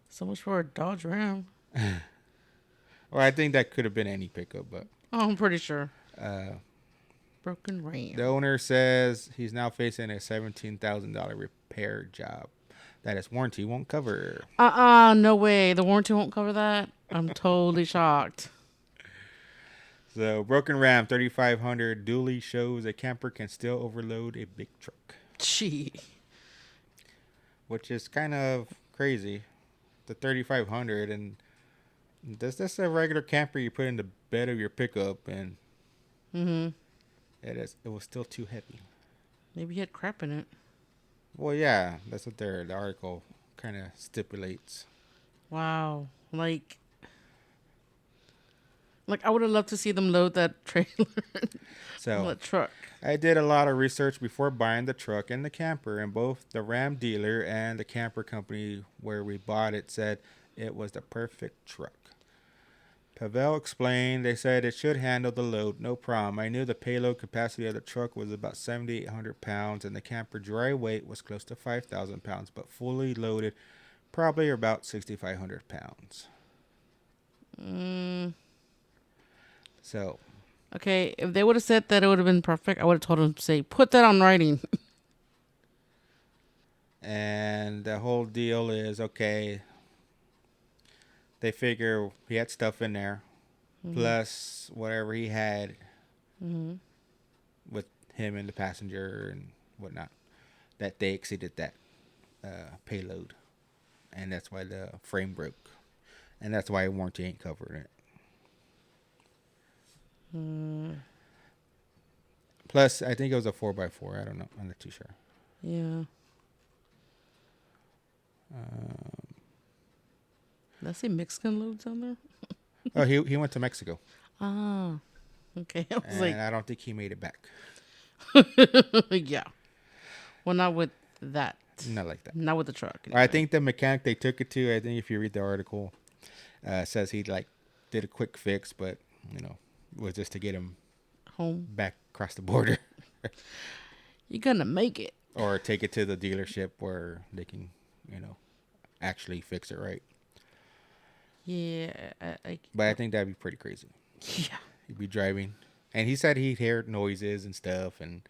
So much for a Dodge Ram. Well, I think that could have been any pickup, but. Oh, I'm pretty sure. Broken Ram. The owner says he's now facing a $17,000 repair job that his warranty won't cover. No way. The warranty won't cover that? I'm totally shocked. So, broken Ram 3500 dually shows a camper can still overload a big truck. Gee. Which is kind of crazy. The 3500, and that's a regular camper you put in the bed of your pickup, and it was still too heavy. Maybe he had crap in it. Well, yeah, that's what the article kind of stipulates. Wow. Like I would have loved to see them load that trailer. So that truck. I did a lot of research before buying the truck and the camper, and both the Ram dealer and the camper company where we bought it said it was the perfect truck. Pavel explained, they said it should handle the load, no problem. I knew the payload capacity of the truck was about 7,800 pounds, and the camper dry weight was close to 5,000 pounds, but fully loaded, probably about 6,500 pounds. So. Okay, if they would have said that it would have been perfect, I would have told them to say, put that on writing. And the whole deal is, okay, they figure he had stuff in there, plus whatever he had with him and the passenger and whatnot, that they exceeded that payload. And that's why the frame broke. And that's why warranty ain't covering it. Plus, I think it was a 4x4. I don't know. I'm not too sure. Yeah. Did I say Mexican loads on there? Oh, he went to Mexico. Ah. Okay. I was And like, I don't think he made it back. yeah. Well, not with that. Not like that. Not with the truck. Anyway. I think the mechanic they took it to, I think if you read the article, says he did a quick fix, but was just to get him home back across the border. You're gonna make it. or take it to the dealership where they can, actually fix it right. Yeah, But I think that'd be pretty crazy. Yeah. He'd be driving, and he said he'd hear noises and stuff, and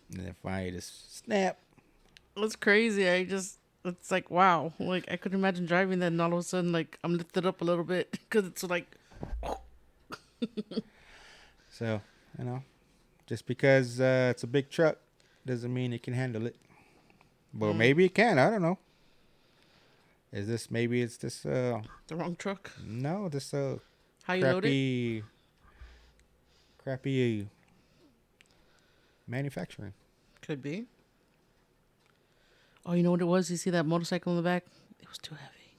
then finally just snap. It's crazy. It's like, wow. Like, I could imagine driving that, and all of a sudden, like, I'm lifted up a little bit because it's like. So, just because it's a big truck doesn't mean it can handle it. Well, maybe it can. I don't know. Maybe it's this the wrong truck? No, this how you load it? Crappy manufacturing. Could be. Oh, you know what it was? You see that motorcycle in the back? It was too heavy.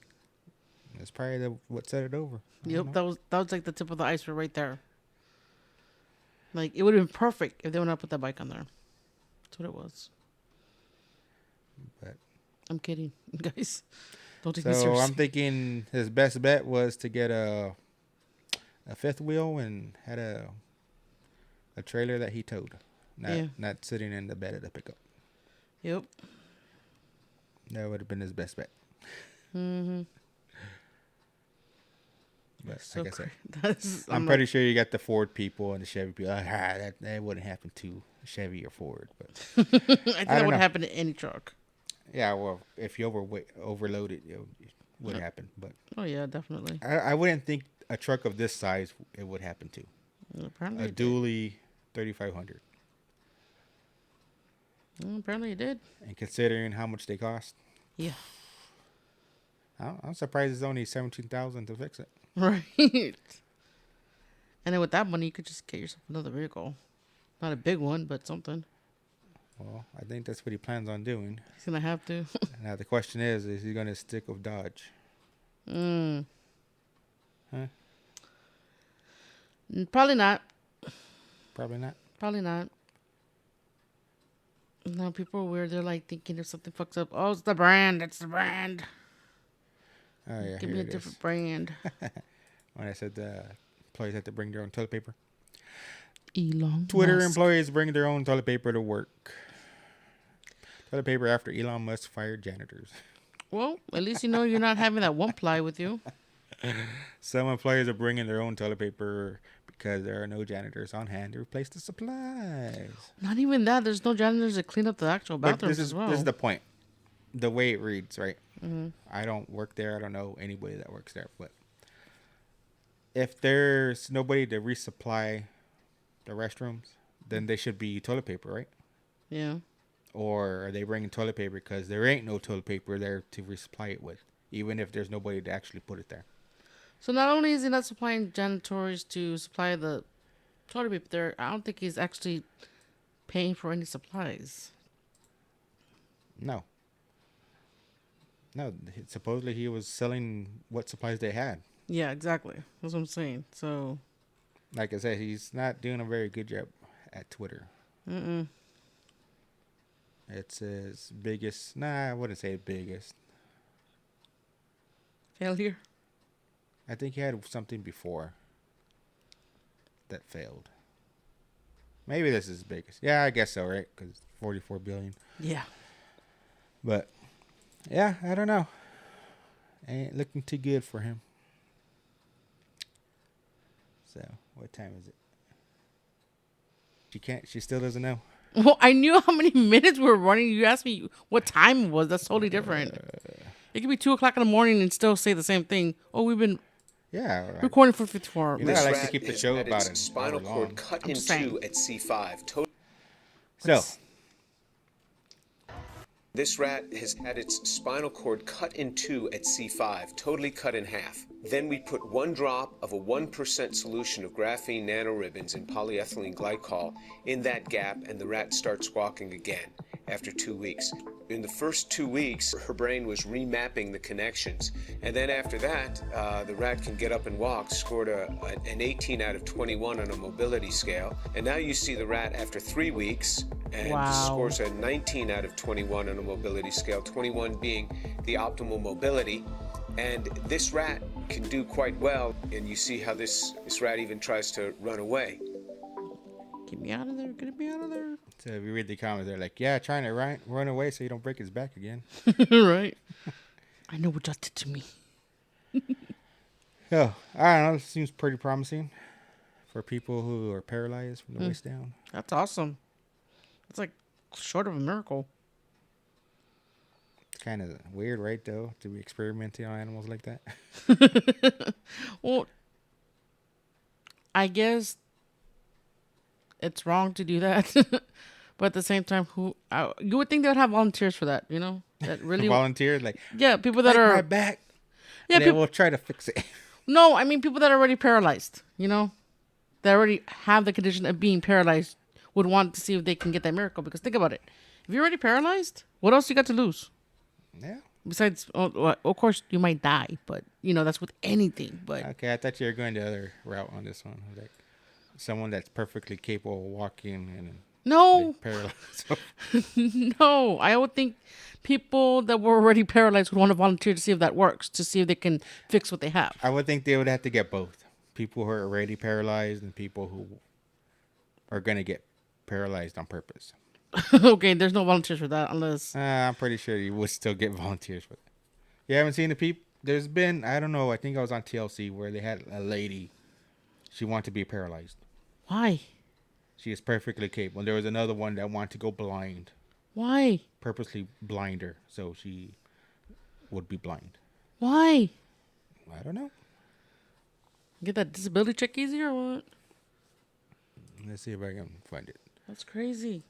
That's probably what set it over. Yep, that was like the tip of the iceberg right there. Like, it would have been perfect if they would not put that bike on there. That's what it was. But I'm kidding, guys. Don't take me seriously. So I'm thinking his best bet was to get a fifth wheel and had a trailer that he towed, not sitting in the bed of the pickup. Yep. That would have been his best bet. Mm-hmm. But so like I said, I'm pretty sure you got the Ford people and the Chevy people. That wouldn't happen to Chevy or Ford, but I think that would happen to any truck. Yeah, well, if you overload it, it would happen. But oh yeah, definitely. I wouldn't think a truck of this size it would happen to. Well, apparently a dually 3500. Apparently it did. And considering how much they cost, yeah, I'm surprised it's only $17,000 to fix it. Right. And then with that money, you could just get yourself another vehicle, not a big one, but something. Well, I think that's what he plans on doing. He's gonna have to. Now the question is he gonna stick with Dodge? Huh? Probably not. Probably not. No, people are weird. They're like thinking if something fucks up, oh, it's the brand. It's the brand. Oh yeah. Give me a different brand. When I said employees have to bring their own toilet paper. Elon Twitter Musk. employees bring their own toilet paper to work. Toilet paper after Elon Musk fired janitors. Well, at least you know you're not having that one ply with you. Some employees are bringing their own toilet paper because there are no janitors on hand to replace the supplies. Not even that. There's no janitors to clean up the actual bathrooms as well. This is the point. The way it reads, right? Mm-hmm. I don't work there. I don't know anybody that works there. But if there's nobody to resupply the restrooms, then they should be toilet paper, right? Yeah. Or are they bringing toilet paper because there ain't no toilet paper there to resupply it with, even if there's nobody to actually put it there? So not only is he not supplying janitors to supply the toilet paper there, I don't think he's actually paying for any supplies. No. Supposedly he was selling what supplies they had. Yeah, exactly. That's what I'm saying. So, like I said, he's not doing a very good job at Twitter. It's his biggest. Nah, I wouldn't say biggest. Failure? I think he had something before that failed. Maybe this is his biggest. Yeah, I guess so, right? Because 44 billion. Yeah. But, yeah, I don't know. Ain't looking too good for him. So, what time is it? She still doesn't know. Well, I knew how many minutes we were running. You asked me what time it was. That's totally different. It could be 2 o'clock in the morning and still say the same thing. Oh, we've been recording for 54 minutes. I like to keep the show about it. Spinal cord cut in two at C5. So, this rat has had its spinal cord cut in two at C5, totally cut in half. Then we put 1 drop of a 1% solution of graphene nanoribbons in polyethylene glycol in that gap, and the rat starts walking again after 2 weeks. In the first 2 weeks, her brain was remapping the connections. And then after that, the rat can get up and walk, scored an 18 out of 21 on a mobility scale. And now you see the rat after 3 weeks, and scores a 19 out of 21 on a mobility scale, 21 being the optimal mobility. And this rat can do quite well, and you see how this rat even tries to run away. Get me out of there. Get me out of there. So if you read the comments, they're like, yeah, trying to run away so you don't break his back again. Right. I know what y'all did to me. Oh, I don't know. It seems pretty promising for people who are paralyzed from the waist down. That's awesome. It's like short of a miracle. It's kind of weird, right, though, to be experimenting on animals like that. Well, I guess it's wrong to do that. But at the same time, you would think they would have volunteers for that, you know? That really volunteers, like, yeah, people that are my back. Yeah, and they will try to fix it. No, I mean people that are already paralyzed, you know? That already have the condition of being paralyzed would want to see if they can get that miracle. Because think about it. If you're already paralyzed, what else you got to lose? Yeah. Besides, of course, you might die, but, you know, that's with anything. But okay, I thought you were going the other route on this one. Like someone that's perfectly capable of walking and no, paralyzed. No, I would think people that were already paralyzed would want to volunteer to see if that works, to see if they can fix what they have. I would think they would have to get both. People who are already paralyzed and people who are going to get paralyzed on purpose. Okay, there's no volunteers for that unless... I'm pretty sure you would still get volunteers for that. You haven't seen the people? There's been, I don't know, I think I was on TLC where they had a lady. She wanted to be paralyzed. Why? She is perfectly capable. There was another one that wanted to go blind. Why? Purposely blind her so she would be blind. Why? I don't know. Get that disability check easier or what? Let's see if I can find it. That's crazy.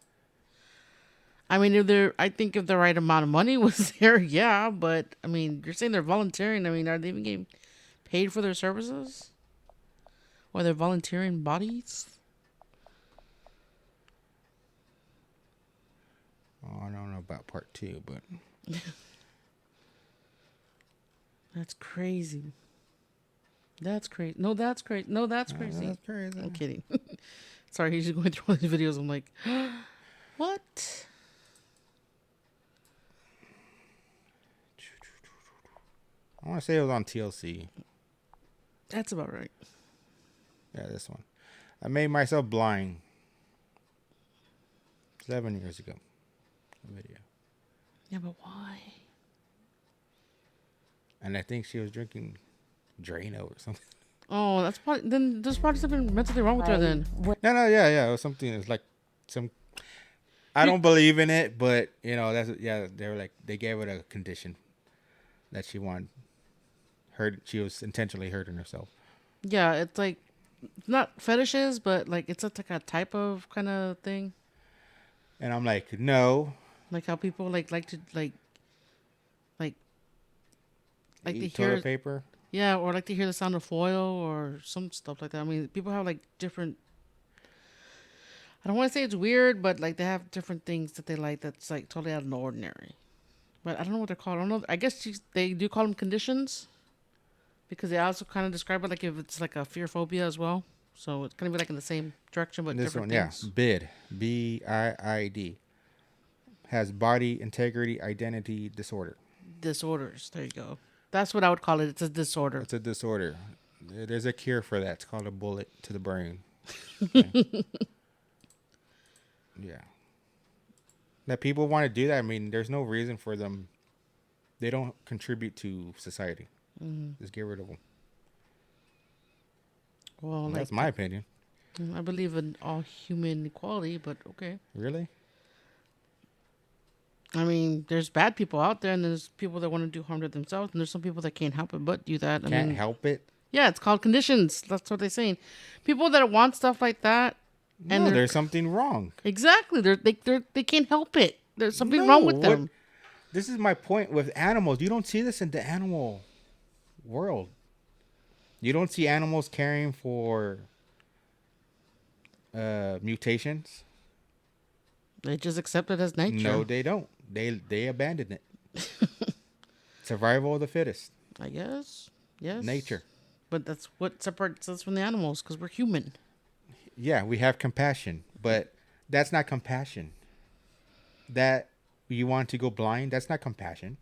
I mean, I think if the right amount of money was there, yeah. But I mean, you're saying they're volunteering. I mean, are they even getting paid for their services? Or they're volunteering bodies? Oh, I don't know about part 2, but that's crazy. That's crazy. No, that's crazy. No, that's crazy. That's crazy. I'm kidding. Sorry, he's just going through all these videos. I'm like, what? I want to say it was on TLC. That's about right. Yeah, this one. I made myself blind 7 years ago. A video. Yeah, but why? And I think she was drinking Drano or something. Oh, that's probably... Then there's probably something mentally wrong with her then. No, yeah. It was something that's like some... I don't believe in it, but, you know, that's... Yeah, they were like... They gave it a condition that she wanted... She was intentionally hurting herself. Yeah, it's like... Not fetishes, but like it's like a type of kind of thing. And I'm like, no. Like how people like to to Eat hear toilet paper. Yeah, or like to hear the sound of foil or some stuff like that. I mean, people have like different. I don't want to say it's weird, but like they have different things that they like that's like totally out of the ordinary. But I don't know what they're called. I don't know. I guess they do call them conditions, because they also kind of describe it like if it's like a fear phobia as well. So it's gonna be like in the same direction, but this different one, things. yeah, BID, BIID, has body integrity identity disorder. Disorders. There you go. That's what I would call it. It's a disorder. It's a disorder. There's a cure for that. It's called a bullet to the brain. Okay. Yeah. That people want to do that. I mean, there's no reason for them. They don't contribute to society. Mm-hmm. Just get rid of them. Well, that's my opinion. I believe in all human equality, but okay. Really? I mean, there's bad people out there, and there's people that want to do harm to themselves, and there's some people that can't help it but do that. Can't help it? Yeah, it's called conditions. That's what they're saying. People that want stuff like that, and no, there's something wrong. Exactly. They can't help it. There's something wrong with them. This is my point with animals. You don't see this in the animal world. You don't see animals caring for mutations. They just accept it as nature. No, they don't. They abandon it. Survival of the fittest. I guess. Yes. Nature. But that's what separates us from the animals, because we're human. Yeah, we have compassion, but that's not compassion. That you want to go blind, that's not compassion.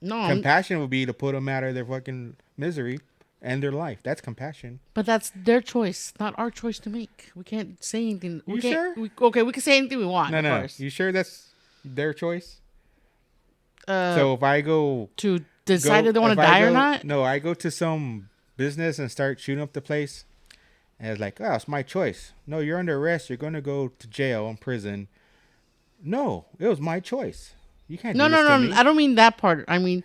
No. Compassion would be to put them out of their fucking misery end their life. That's compassion. But that's their choice, not our choice to make. We can't say anything. You sure? We can say anything we want. No, of no. course. You sure that's their choice? So if I go to decide if they want to die or not? No, I go to some business and start shooting up the place. And it's like, oh, it's my choice. No, you're under arrest. You're going to go to jail and prison. No, it was my choice. You can't do this to me. I don't mean that part. I mean,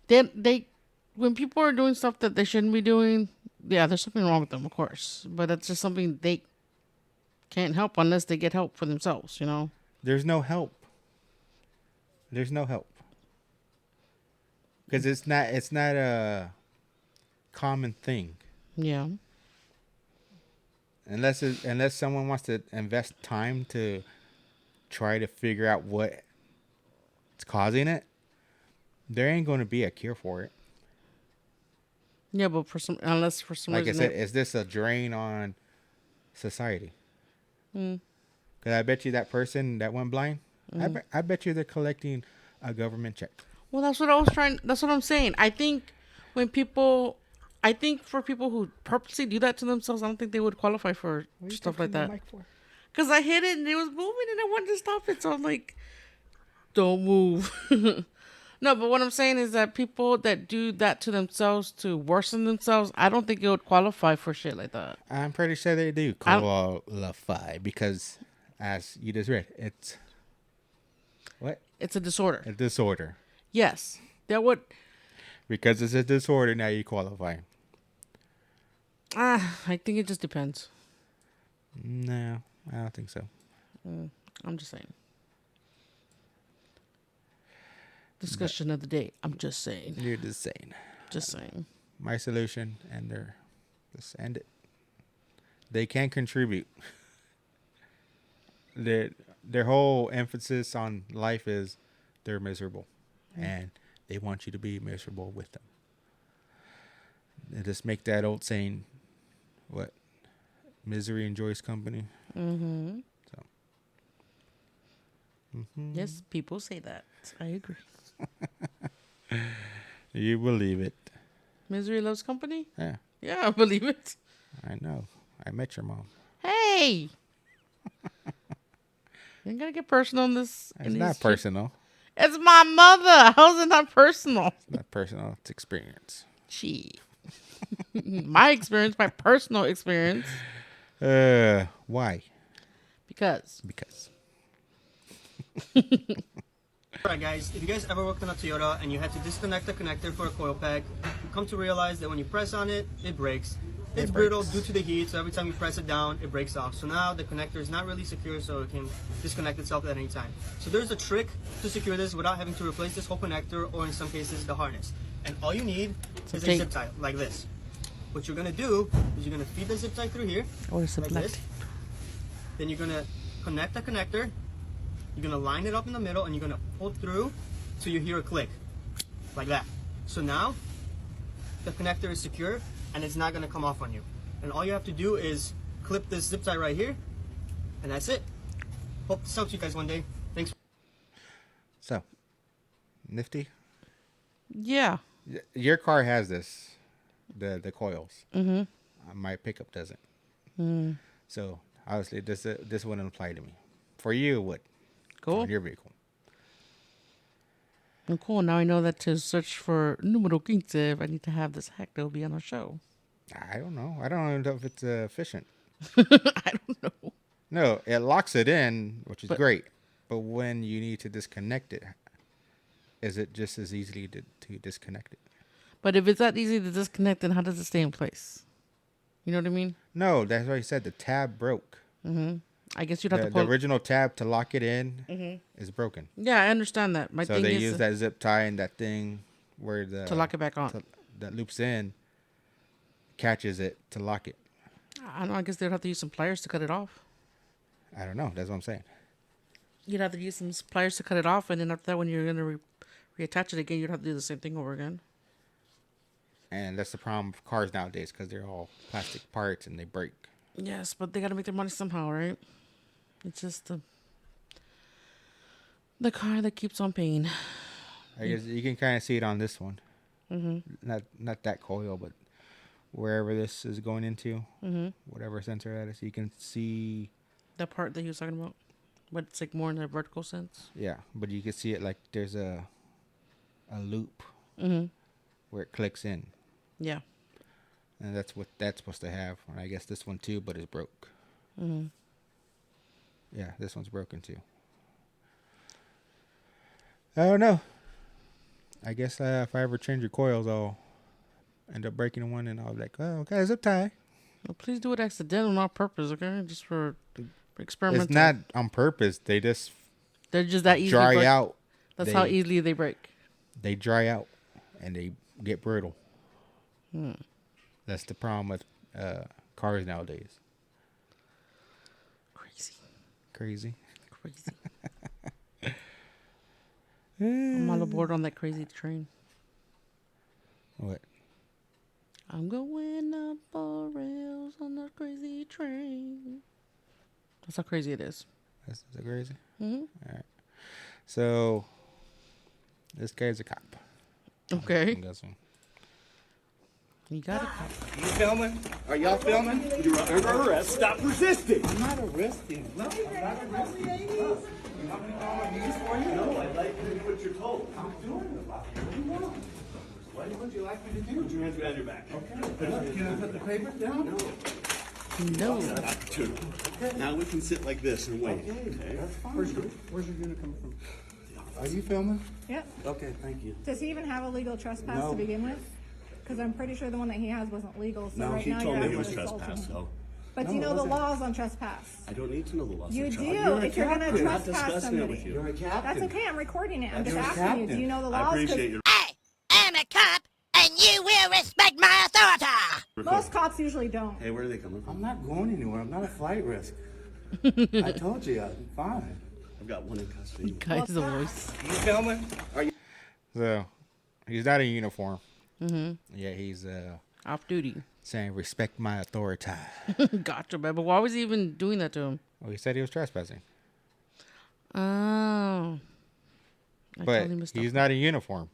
they when people are doing stuff that they shouldn't be doing, yeah, there's something wrong with them, of course. But that's just something they can't help unless they get help for themselves, you know? There's no help. There's no help. Because it's not a common thing. Yeah. Unless someone wants to invest time to try to figure out what's causing it, there ain't going to be a cure for it. Yeah, but unless for some like reason, I said, is this a drain on society? Because I bet you that person that went blind, I bet you they're collecting a government check. Well, that's what I'm saying. I think for people who purposely do that to themselves, I don't think they would qualify for stuff like that. Because I hit it and it was moving and I wanted to stop it. So I'm like, don't move. No, but what I'm saying is that people that do that to themselves to worsen themselves, I don't think it would qualify for shit like that. I'm pretty sure they do qualify because, as you just read, it's what? It's a disorder. A disorder. Yes. That would. Because it's a disorder, now you qualify. I think it just depends. No, I don't think so. I'm just saying. Discussion of the day. I'm just saying. You're just saying. Just saying. My solution, just end it. They can't contribute. Their whole emphasis on life is they're miserable, and they want you to be miserable with them. They just make that old saying, what? Misery enjoys company. Mm-hmm. So. Yes, people say that. I agree. You believe it. Misery loves company? Yeah. Yeah, I believe it. I know. I met your mom. Hey! You ain't gotta get personal in this. It's not personal. It's my mother. How's it not personal? It's not personal. It's experience. Gee. My experience, my personal experience. Why? Because. Alright guys, if you guys ever worked on a Toyota and you had to disconnect the connector for a coil pack, you come to realize that when you press on it, it breaks. It's brittle due to the heat, so every time you press it down, it breaks off. So now the connector is not really secure, so it can disconnect itself at any time. So there's a trick to secure this without having to replace this whole connector, or in some cases the harness. And all you need is a zip tie, like this. What you're gonna do is you're gonna feed the zip tie through here, like this. Then you're gonna connect the connector. You're gonna line it up in the middle, and you're gonna pull through till you hear a click, like that. So now the connector is secure and it's not gonna come off on you. And all you have to do is clip this zip tie right here, and that's it. Hope this helps you guys one day. Thanks. So, nifty. Yeah. Your car has this, the coils. Mm-hmm. My pickup doesn't. So obviously this wouldn't apply to me. For you, it would. Cool. On your vehicle. Oh, cool. Now I know that to search for numero 15, if I need to have this hack, that'll be on our show. I don't know. I don't know if it's efficient. I don't know. No, it locks it in, which is great. But when you need to disconnect it, is it just as easy to disconnect it? But if it's that easy to disconnect, then how does it stay in place? You know what I mean? No, that's what I said. The tab broke. Mm-hmm. I guess you'd have to pull the original tab to lock it in is broken. Yeah, I understand that. So they use that zip tie and that thing where the to lock it back on that loops in, catches it to lock it. I don't know. I guess they'd have to use some pliers to cut it off. I don't know. That's what I'm saying. You'd have to use some pliers to cut it off, and then after that, when you're gonna reattach it again, you'd have to do the same thing over again. And that's the problem with cars nowadays, because they're all plastic parts and they break. Yes, but they gotta make their money somehow, right? It's just the car that keeps on paying. I guess you can kind of see it on this one. Mm-hmm. Not that coil, but wherever this is going into, Mm-hmm. whatever sensor that is, you can see. The part that he was talking about, but it's like more in a vertical sense. Yeah, but you can see it like there's a loop Mm-hmm. where it clicks in. Yeah. And that's what that's supposed to have. And I guess this one too, but it's broke. Mm-hmm. Yeah, this one's broken too. I don't know. I guess if I ever change your coils, I'll end up breaking one, and I'll be like, "Oh, okay, zip tie." Well, please do it accidental, not purpose, okay? Just for experimental. It's not on purpose. They're just that easy. dry out. That's how easily they break. They dry out, and they get brittle. Hmm. That's the problem with cars nowadays. Crazy. I'm all aboard on that crazy train. What? I'm going up the rails on that crazy train. That's how crazy it is. That's crazy? Mm-hmm. All right. So, this guy's a cop. Okay. That's one. You got it. You filming? Are y'all filming? You're under arrest. Stop resisting. I'm not arresting. No, I'm not arresting. You want me to call my knees for you? No, I'd like you to do what you're told. I'm doing it. What do you want? What would you like me to do? Put your hands behind your back. Okay. Can I put the papers down? No. Okay. Now we can sit like this and wait. Okay. That's fine. Where's your unit coming from? Are you filming? Yep. Okay, thank you. Does he even have a legal trespass No. to begin with? Because I'm pretty sure the one that he has wasn't legal. So No, right he now told you're me it was actually assaulting trespass, him. so. But No, you it know the wasn't. laws on trespass. I don't need to know the laws. You of do. You're a If you're going to captain. I'm not trespass discussing it somebody. with you. You're a captain. That's okay. I'm recording it. I'm You're just a asking you. Do captain. you know the I laws? appreciate your. I'm a cop, and you will respect my authority. Most cops usually don't. Hey, where are they coming from? I'm not going anywhere. I'm not a flight risk. I told you, I'm fine. I've got one in custody. Guy's the voice. You filming? Are you? So, he's not in uniform. Mm-hmm. Yeah, he's off duty. Saying, respect my authority. Gotcha, man. But why was he even doing that to him? Well, he said he was trespassing. Oh. But he's not in uniform.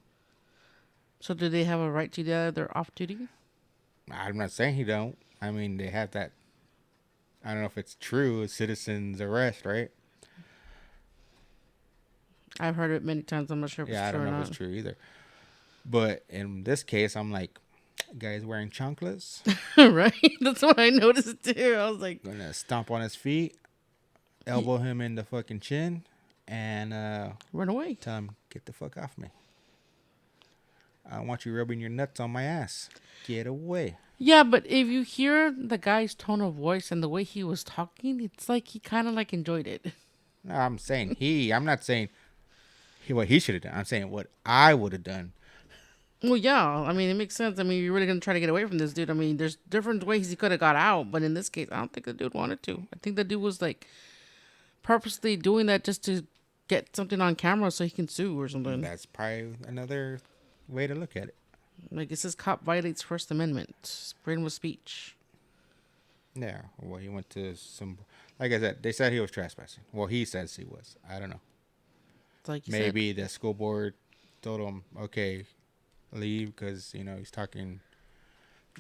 So do they have a right to do that? They're off duty? I'm not saying he don't. I mean, they have that. I don't know if it's true. A citizen's arrest, right? I've heard it many times. I'm not sure if it's true or not. I don't know if it's true either. But in this case, I'm like, guy's wearing chunklets. Right? That's what I noticed too. I was like, gonna stomp on his feet, elbow him in the fucking chin, and run away. Tell him, get the fuck off me. I don't want you rubbing your nuts on my ass. Get away. Yeah, but if you hear the guy's tone of voice and the way he was talking, it's like he kind of like enjoyed it. No, I'm saying I'm not saying what he should have done. I'm saying what I would have done. Well, yeah. I mean, it makes sense. I mean, you're really going to try to get away from this dude. I mean, there's different ways he could have got out. But in this case, I don't think the dude wanted to. I think the dude was like purposely doing that just to get something on camera so he can sue or something. That's probably another way to look at it. Like, it says cop violates First Amendment. Freedom of speech. Yeah. Well, he went to some... Like I said, they said he was trespassing. Well, he says he was. I don't know. Like you Maybe the school board told him, okay, leave because, he's talking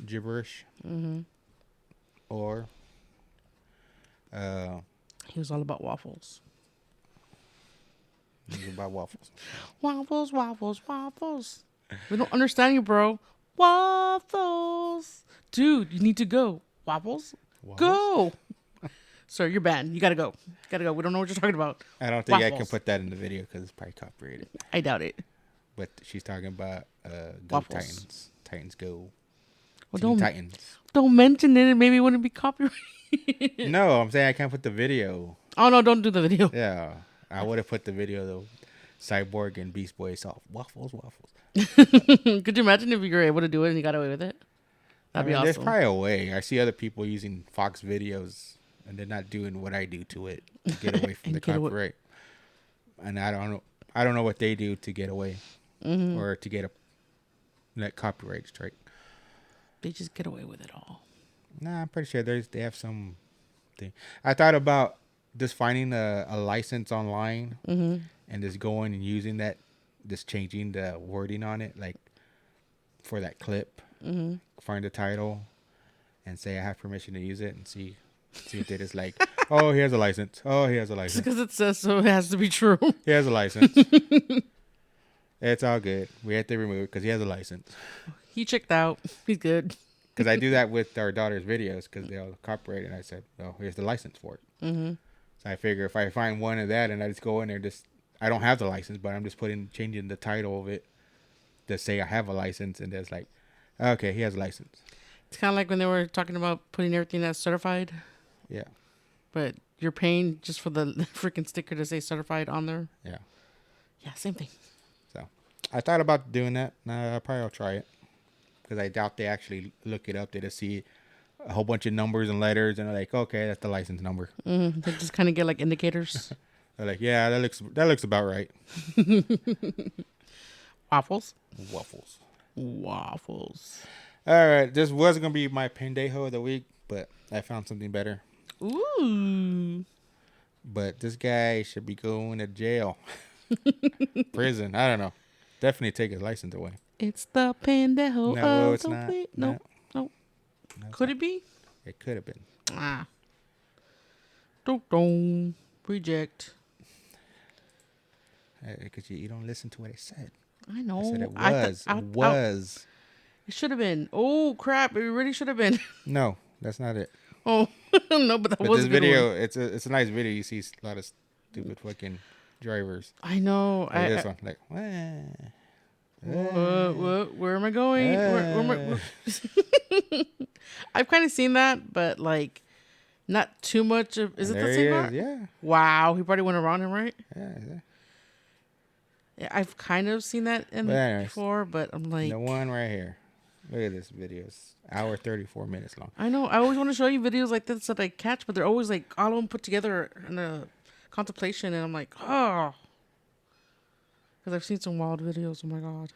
gibberish. Mm-hmm. Or... he was all about waffles. He was about waffles. Waffles, waffles, waffles. We don't understand you, bro. Waffles. Dude, you need to go. Waffles? Go. Sir, you're banned. You gotta go. We don't know what you're talking about. I don't think I Waffles. can put that in the video because it's probably copyrighted. I doubt it. But she's talking about Go Waffles. Titans. Titans Go. Well, Teen Titans. Don't mention it. Maybe it wouldn't be copyrighted. No, I'm saying I can't put the video. Oh, no, don't do the video. Yeah. I would have put the video, though. Cyborg and Beast Boy soft. Waffles. Could you imagine if you were able to do it and you got away with it? That'd be awesome. There's probably a way. I see other people using Fox videos and they're not doing what I do to it to get away from the copyright. And I don't know what they do to get away or to get that copyright strike. They just get away with it all. Nah, I'm pretty sure they have some thing. I thought about just finding a license online and just going and using that, just changing the wording on it, like for that clip. find the title, and say I have permission to use it, and see if they just like, oh, he has a license. Oh, he has a license. Because it says so, it has to be true. He has a license. It's all good. We have to remove it because he has a license. He checked out. He's good. Because I do that with our daughter's videos because they'll copyright it. And I said, well, here's the license for it. Mm-hmm. So I figure if I find one of that and I just go in there, I don't have the license, but I'm just changing the title of it to say I have a license, and it's like, okay, he has a license. It's kind of like when they were talking about putting everything that's certified. Yeah. But you're paying just for the freaking sticker to say certified on there. Yeah. Yeah, same thing. So I thought about doing that. Probably I'll try it because I doubt they actually look it up. They just see a whole bunch of numbers and letters, and they're like, okay, that's the license number. They just kind of get like indicators. They're like, yeah, that looks about right. Waffles. All right, this was gonna be my Paindayhole of the week, but I found something better. Ooh. But this guy should be going to jail, prison. I don't know. Definitely take his license away. It's the Paindayhole. No, it's not. No. Could it be? It could have been. Don't reject. Because you don't listen to what I said. I know. I said it was. It should have been. Oh crap! It really should have been. No, that's not it. Oh no, but that was this a good video. one. It's a nice video. You see a lot of stupid fucking drivers. I know. Like this one, like, where am I going? Where am I? I've kind of seen that, but like, not too much of. Is it the same car? Yeah. Wow, he probably went around him, right? Yeah. Yeah, I've kind of seen that before, but I'm like, the one right here. Look at this video. It's hour 34 minutes long. I know. I always want to show you videos like this that I catch, but they're always like all of them put together in a contemplation, and I'm like, oh, because I've seen some wild videos. Oh my god.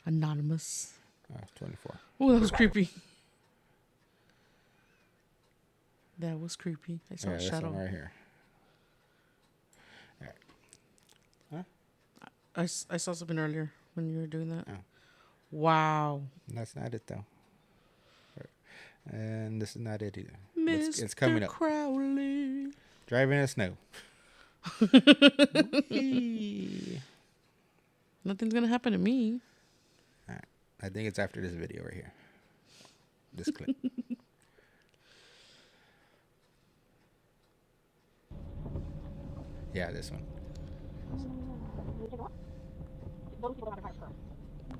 Anonymous. 24. Oh, that was creepy. That was creepy. I saw a shadow right here. All right. Huh? I saw something earlier when you were doing that. Oh. Wow. That's not it though. And this is not it either. Mr. It's coming up. Crowley. Driving in the snow. Nothing's gonna happen to me. All right. I think it's after this video right here. This clip. Yeah, this one.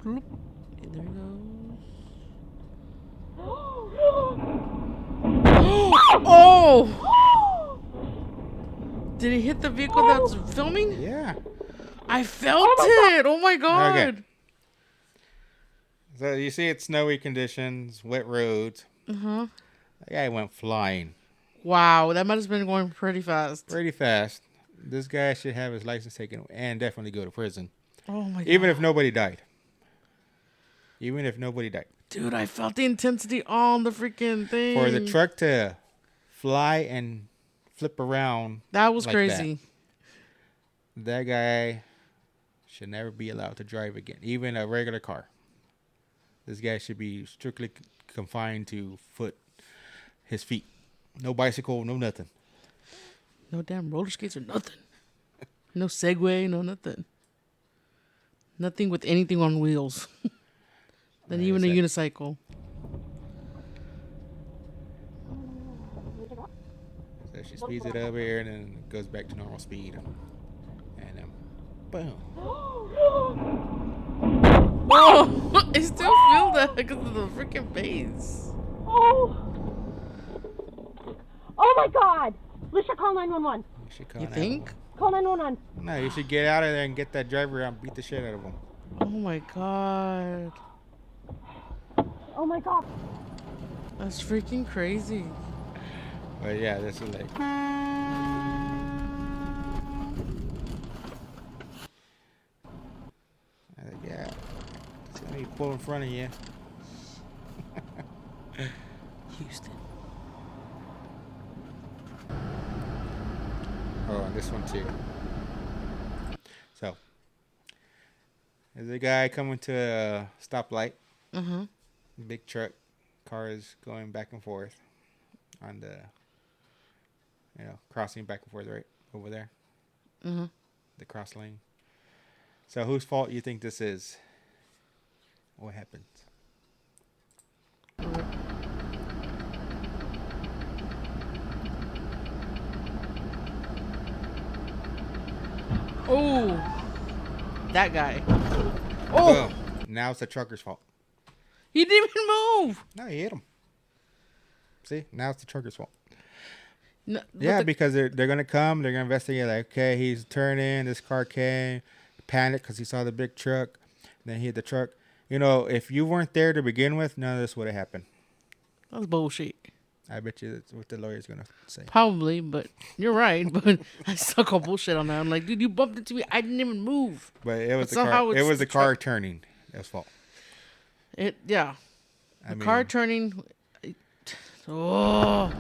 There he goes. Oh! Did he hit the vehicle that's filming? Yeah. I felt it. Oh my god. Okay. So you see it's snowy conditions, wet roads. Uh-huh. That guy went flying. Wow, that might have been going pretty fast. Pretty fast. This guy should have his license taken and definitely go to prison. Oh my god. Even if nobody died. Even if nobody died. Dude, I felt the intensity on the freaking thing. For the truck to fly and flip around. That was like crazy. That guy should never be allowed to drive again. Even a regular car. This guy should be strictly confined to his feet. No bicycle, no nothing. No damn roller skates or nothing. No Segway, no nothing. Nothing with anything on wheels. Not even a unicycle. So she speeds it over here and then it goes back to normal speed. And boom. Oh, I still feel that because of the freaking bass. Oh my god! We should call 911. You think? Call 911. No, you should get out of there and get that driver out and beat the shit out of him. Oh my god. Oh my god. That's freaking crazy. But yeah, this is like... yeah, it's gonna be pull in front of you. Houston. Oh, and this one too. So, There's a guy coming to a stoplight. Mm-hmm. Big truck. Cars going back and forth on the, crossing back and forth right over there. Mm-hmm. The cross lane. So whose fault you think this is? What happened? Oh, that guy. Oh, Boom. Now it's the trucker's fault. He didn't even move. No, he hit him. See, now it's the trucker's fault. No, yeah, because they're gonna come. They're gonna investigate. Like, okay, he's turning. This car came, panicked because he saw the big truck. Then he hit the truck. If you weren't there to begin with, none of this would have happened. That's bullshit. I bet you that's what the lawyer's gonna say. Probably, but you're right. But I still call bullshit on that. I'm like, dude, you bumped into me. I didn't even move. But it was the car. It was the car turning. That was fault. The car turning. Oh.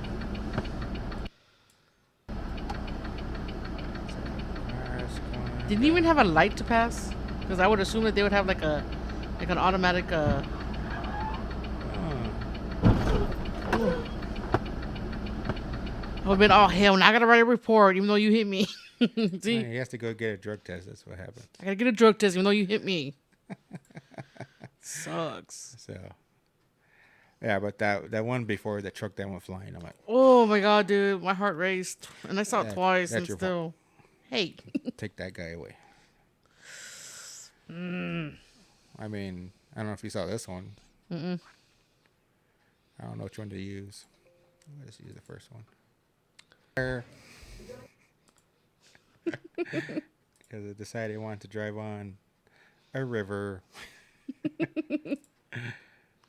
Didn't even have a light to pass, because I would assume that they would have like an automatic. I would have been, oh hell, now I gotta write a report even though you hit me. See? He has to go get a drug test. That's what happened. I gotta get a drug test even though you hit me. Sucks. So, yeah, but that one before the truck that went flying, I'm like, oh my god, dude, my heart raced, and I saw it twice, and your still, fault. hey, take that guy away. I mean, I don't know if you saw this one. Mm-mm. I don't know which one to use. Let's use the first one. Because it decided it wanted to drive on a river.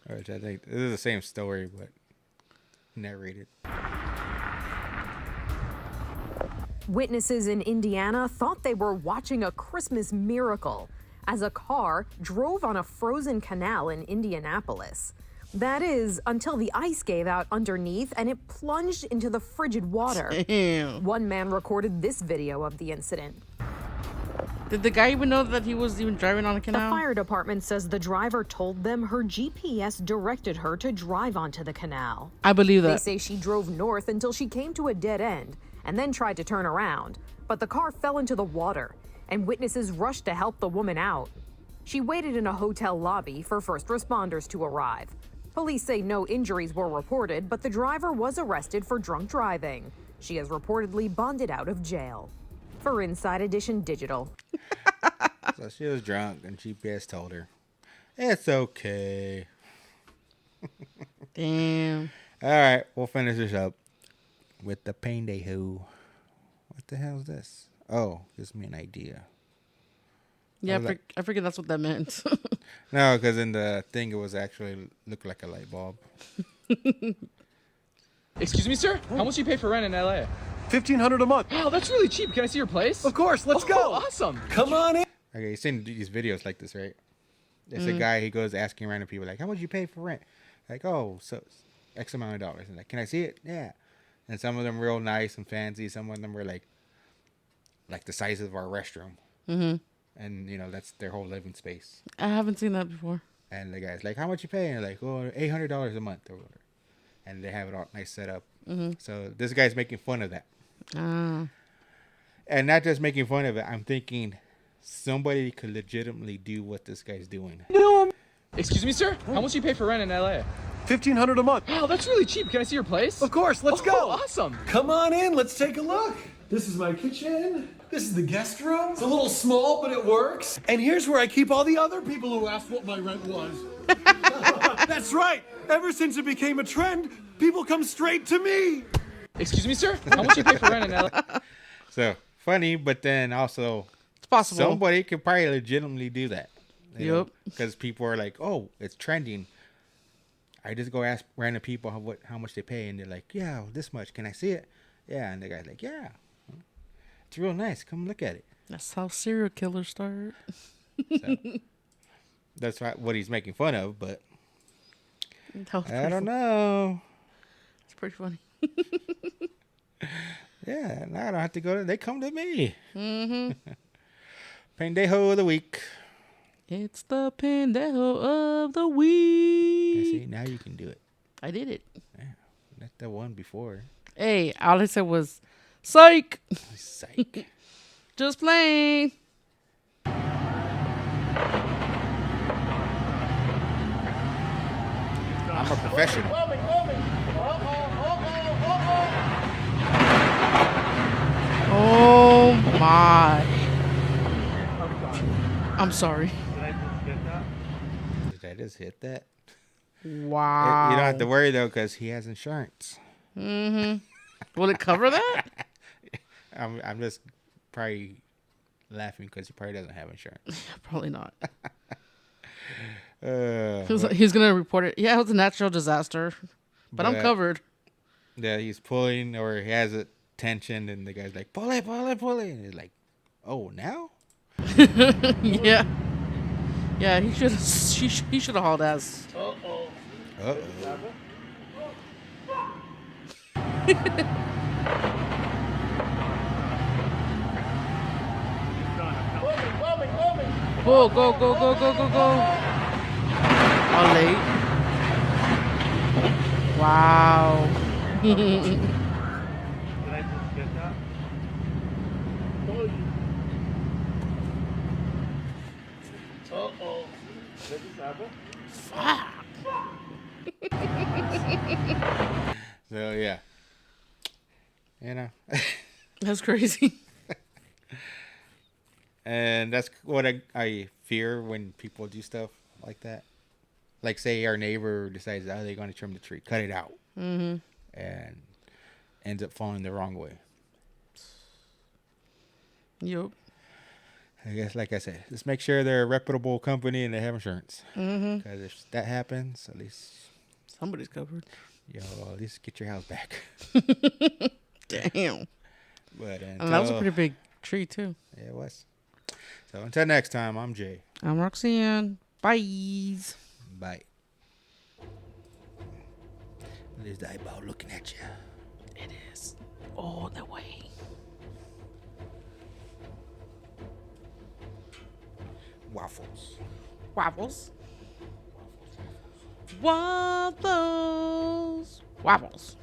Which I think this is the same story, but narrated. Witnesses in Indiana thought they were watching a Christmas miracle as a car drove on a frozen canal in Indianapolis. That is, until the ice gave out underneath and it plunged into the frigid water. Damn. One man recorded this video of the incident. Did the guy even know that he was even driving on a canal? The fire department says the driver told them her GPS directed her to drive onto the canal. I believe that. They say she drove north until she came to a dead end and then tried to turn around, but the car fell into the water and witnesses rushed to help the woman out. She waited in a hotel lobby for first responders to arrive. Police say no injuries were reported, but the driver was arrested for drunk driving. She is reportedly bonded out of jail. For Inside Edition Digital. So she was drunk and GPS told her, it's okay. Damn. All right, we'll finish this up with the Paindayhole. What the hell is this? Oh, gives me an idea. Yeah, I forget that's what that meant. No, because in the thing it was actually looked like a light bulb. Excuse me, sir? How much do you pay for rent in LA? $1,500 a month. Wow, that's really cheap. Can I see your place? Of course, let's go. Awesome. Come on in. Okay, you've seen these videos like this, right? There's a guy, he goes asking random people, like, how much you pay for rent? Like, oh, so X amount of dollars. And like, can I see it? Yeah. And some of them real nice and fancy. Some of them were like the size of our restroom. Mm-hmm. And, that's their whole living space. I haven't seen that before. And the guy's like, how much you pay? And they're like, oh, $800 a month or whatever. And they have it all nice set up. Mm-hmm. So this guy's making fun of that. Ah. And not just making fun of it. I'm thinking somebody could legitimately do what this guy's doing. Excuse me, sir? How much do you pay for rent in LA? $1,500 a month. Wow, that's really cheap. Can I see your place? Of course, let's go. Awesome. Come on in, let's take a look. This is my kitchen. This is the guest room. It's a little small, but it works. And here's where I keep all the other people who asked what my rent was. That's right. Ever since it became a trend, people come straight to me. Excuse me, sir? How much do you pay for rent in LA? So, funny, but then also it's possible. Somebody could probably legitimately do that. Yep. Because people are like, oh, it's trending. I just go ask random people how much they pay, and they're like, yeah, this much. Can I see it? Yeah, and the guy's like, yeah. It's real nice. Come look at it. That's how serial killers start. So, that's what he's making fun of, but I don't know. It's pretty funny. Yeah, now I don't have to go. They come to me. Mm-hmm. Paindayhole of the week. It's the Paindayhole of the week. Yeah, see, now you can do it. I did it. Yeah, not the one before. Hey, all I said was, psych. Psych. Just playing. I'm a professional. Oh my. I'm sorry. Did I just hit that? Wow. You don't have to worry though, because he has insurance. Will it cover that? I'm just probably laughing because he probably doesn't have insurance. Probably not. But- He's gonna report it. Yeah, it was a natural disaster, but I'm covered. Yeah, he's pulling, or he has a tension, and the guy's like, pull it, pull it, pull it. And he's like, oh, now? Yeah. Yeah, he should have hauled ass. Uh-oh. Go, go, go, go, go, go, go. All late. Wow. Uh-oh. Fuck. So, yeah. You know. That's crazy. And that's what I fear when people do stuff like that. Like, say our neighbor decides, oh, they're going to trim the tree. Cut it out. Mm-hmm. And ends up falling the wrong way. Yup. I guess, like I said, just make sure they're a reputable company and they have insurance. Mm-hmm. Because if that happens, at least somebody's covered. At least get your house back. Damn. But And that was a pretty big tree too. Yeah, it was. So until next time, I'm Jay. I'm Roxanne. Bye. Bye. There's the eyeball looking at you. It is all the way. Waffles. Waffles. Waffles. Waffles.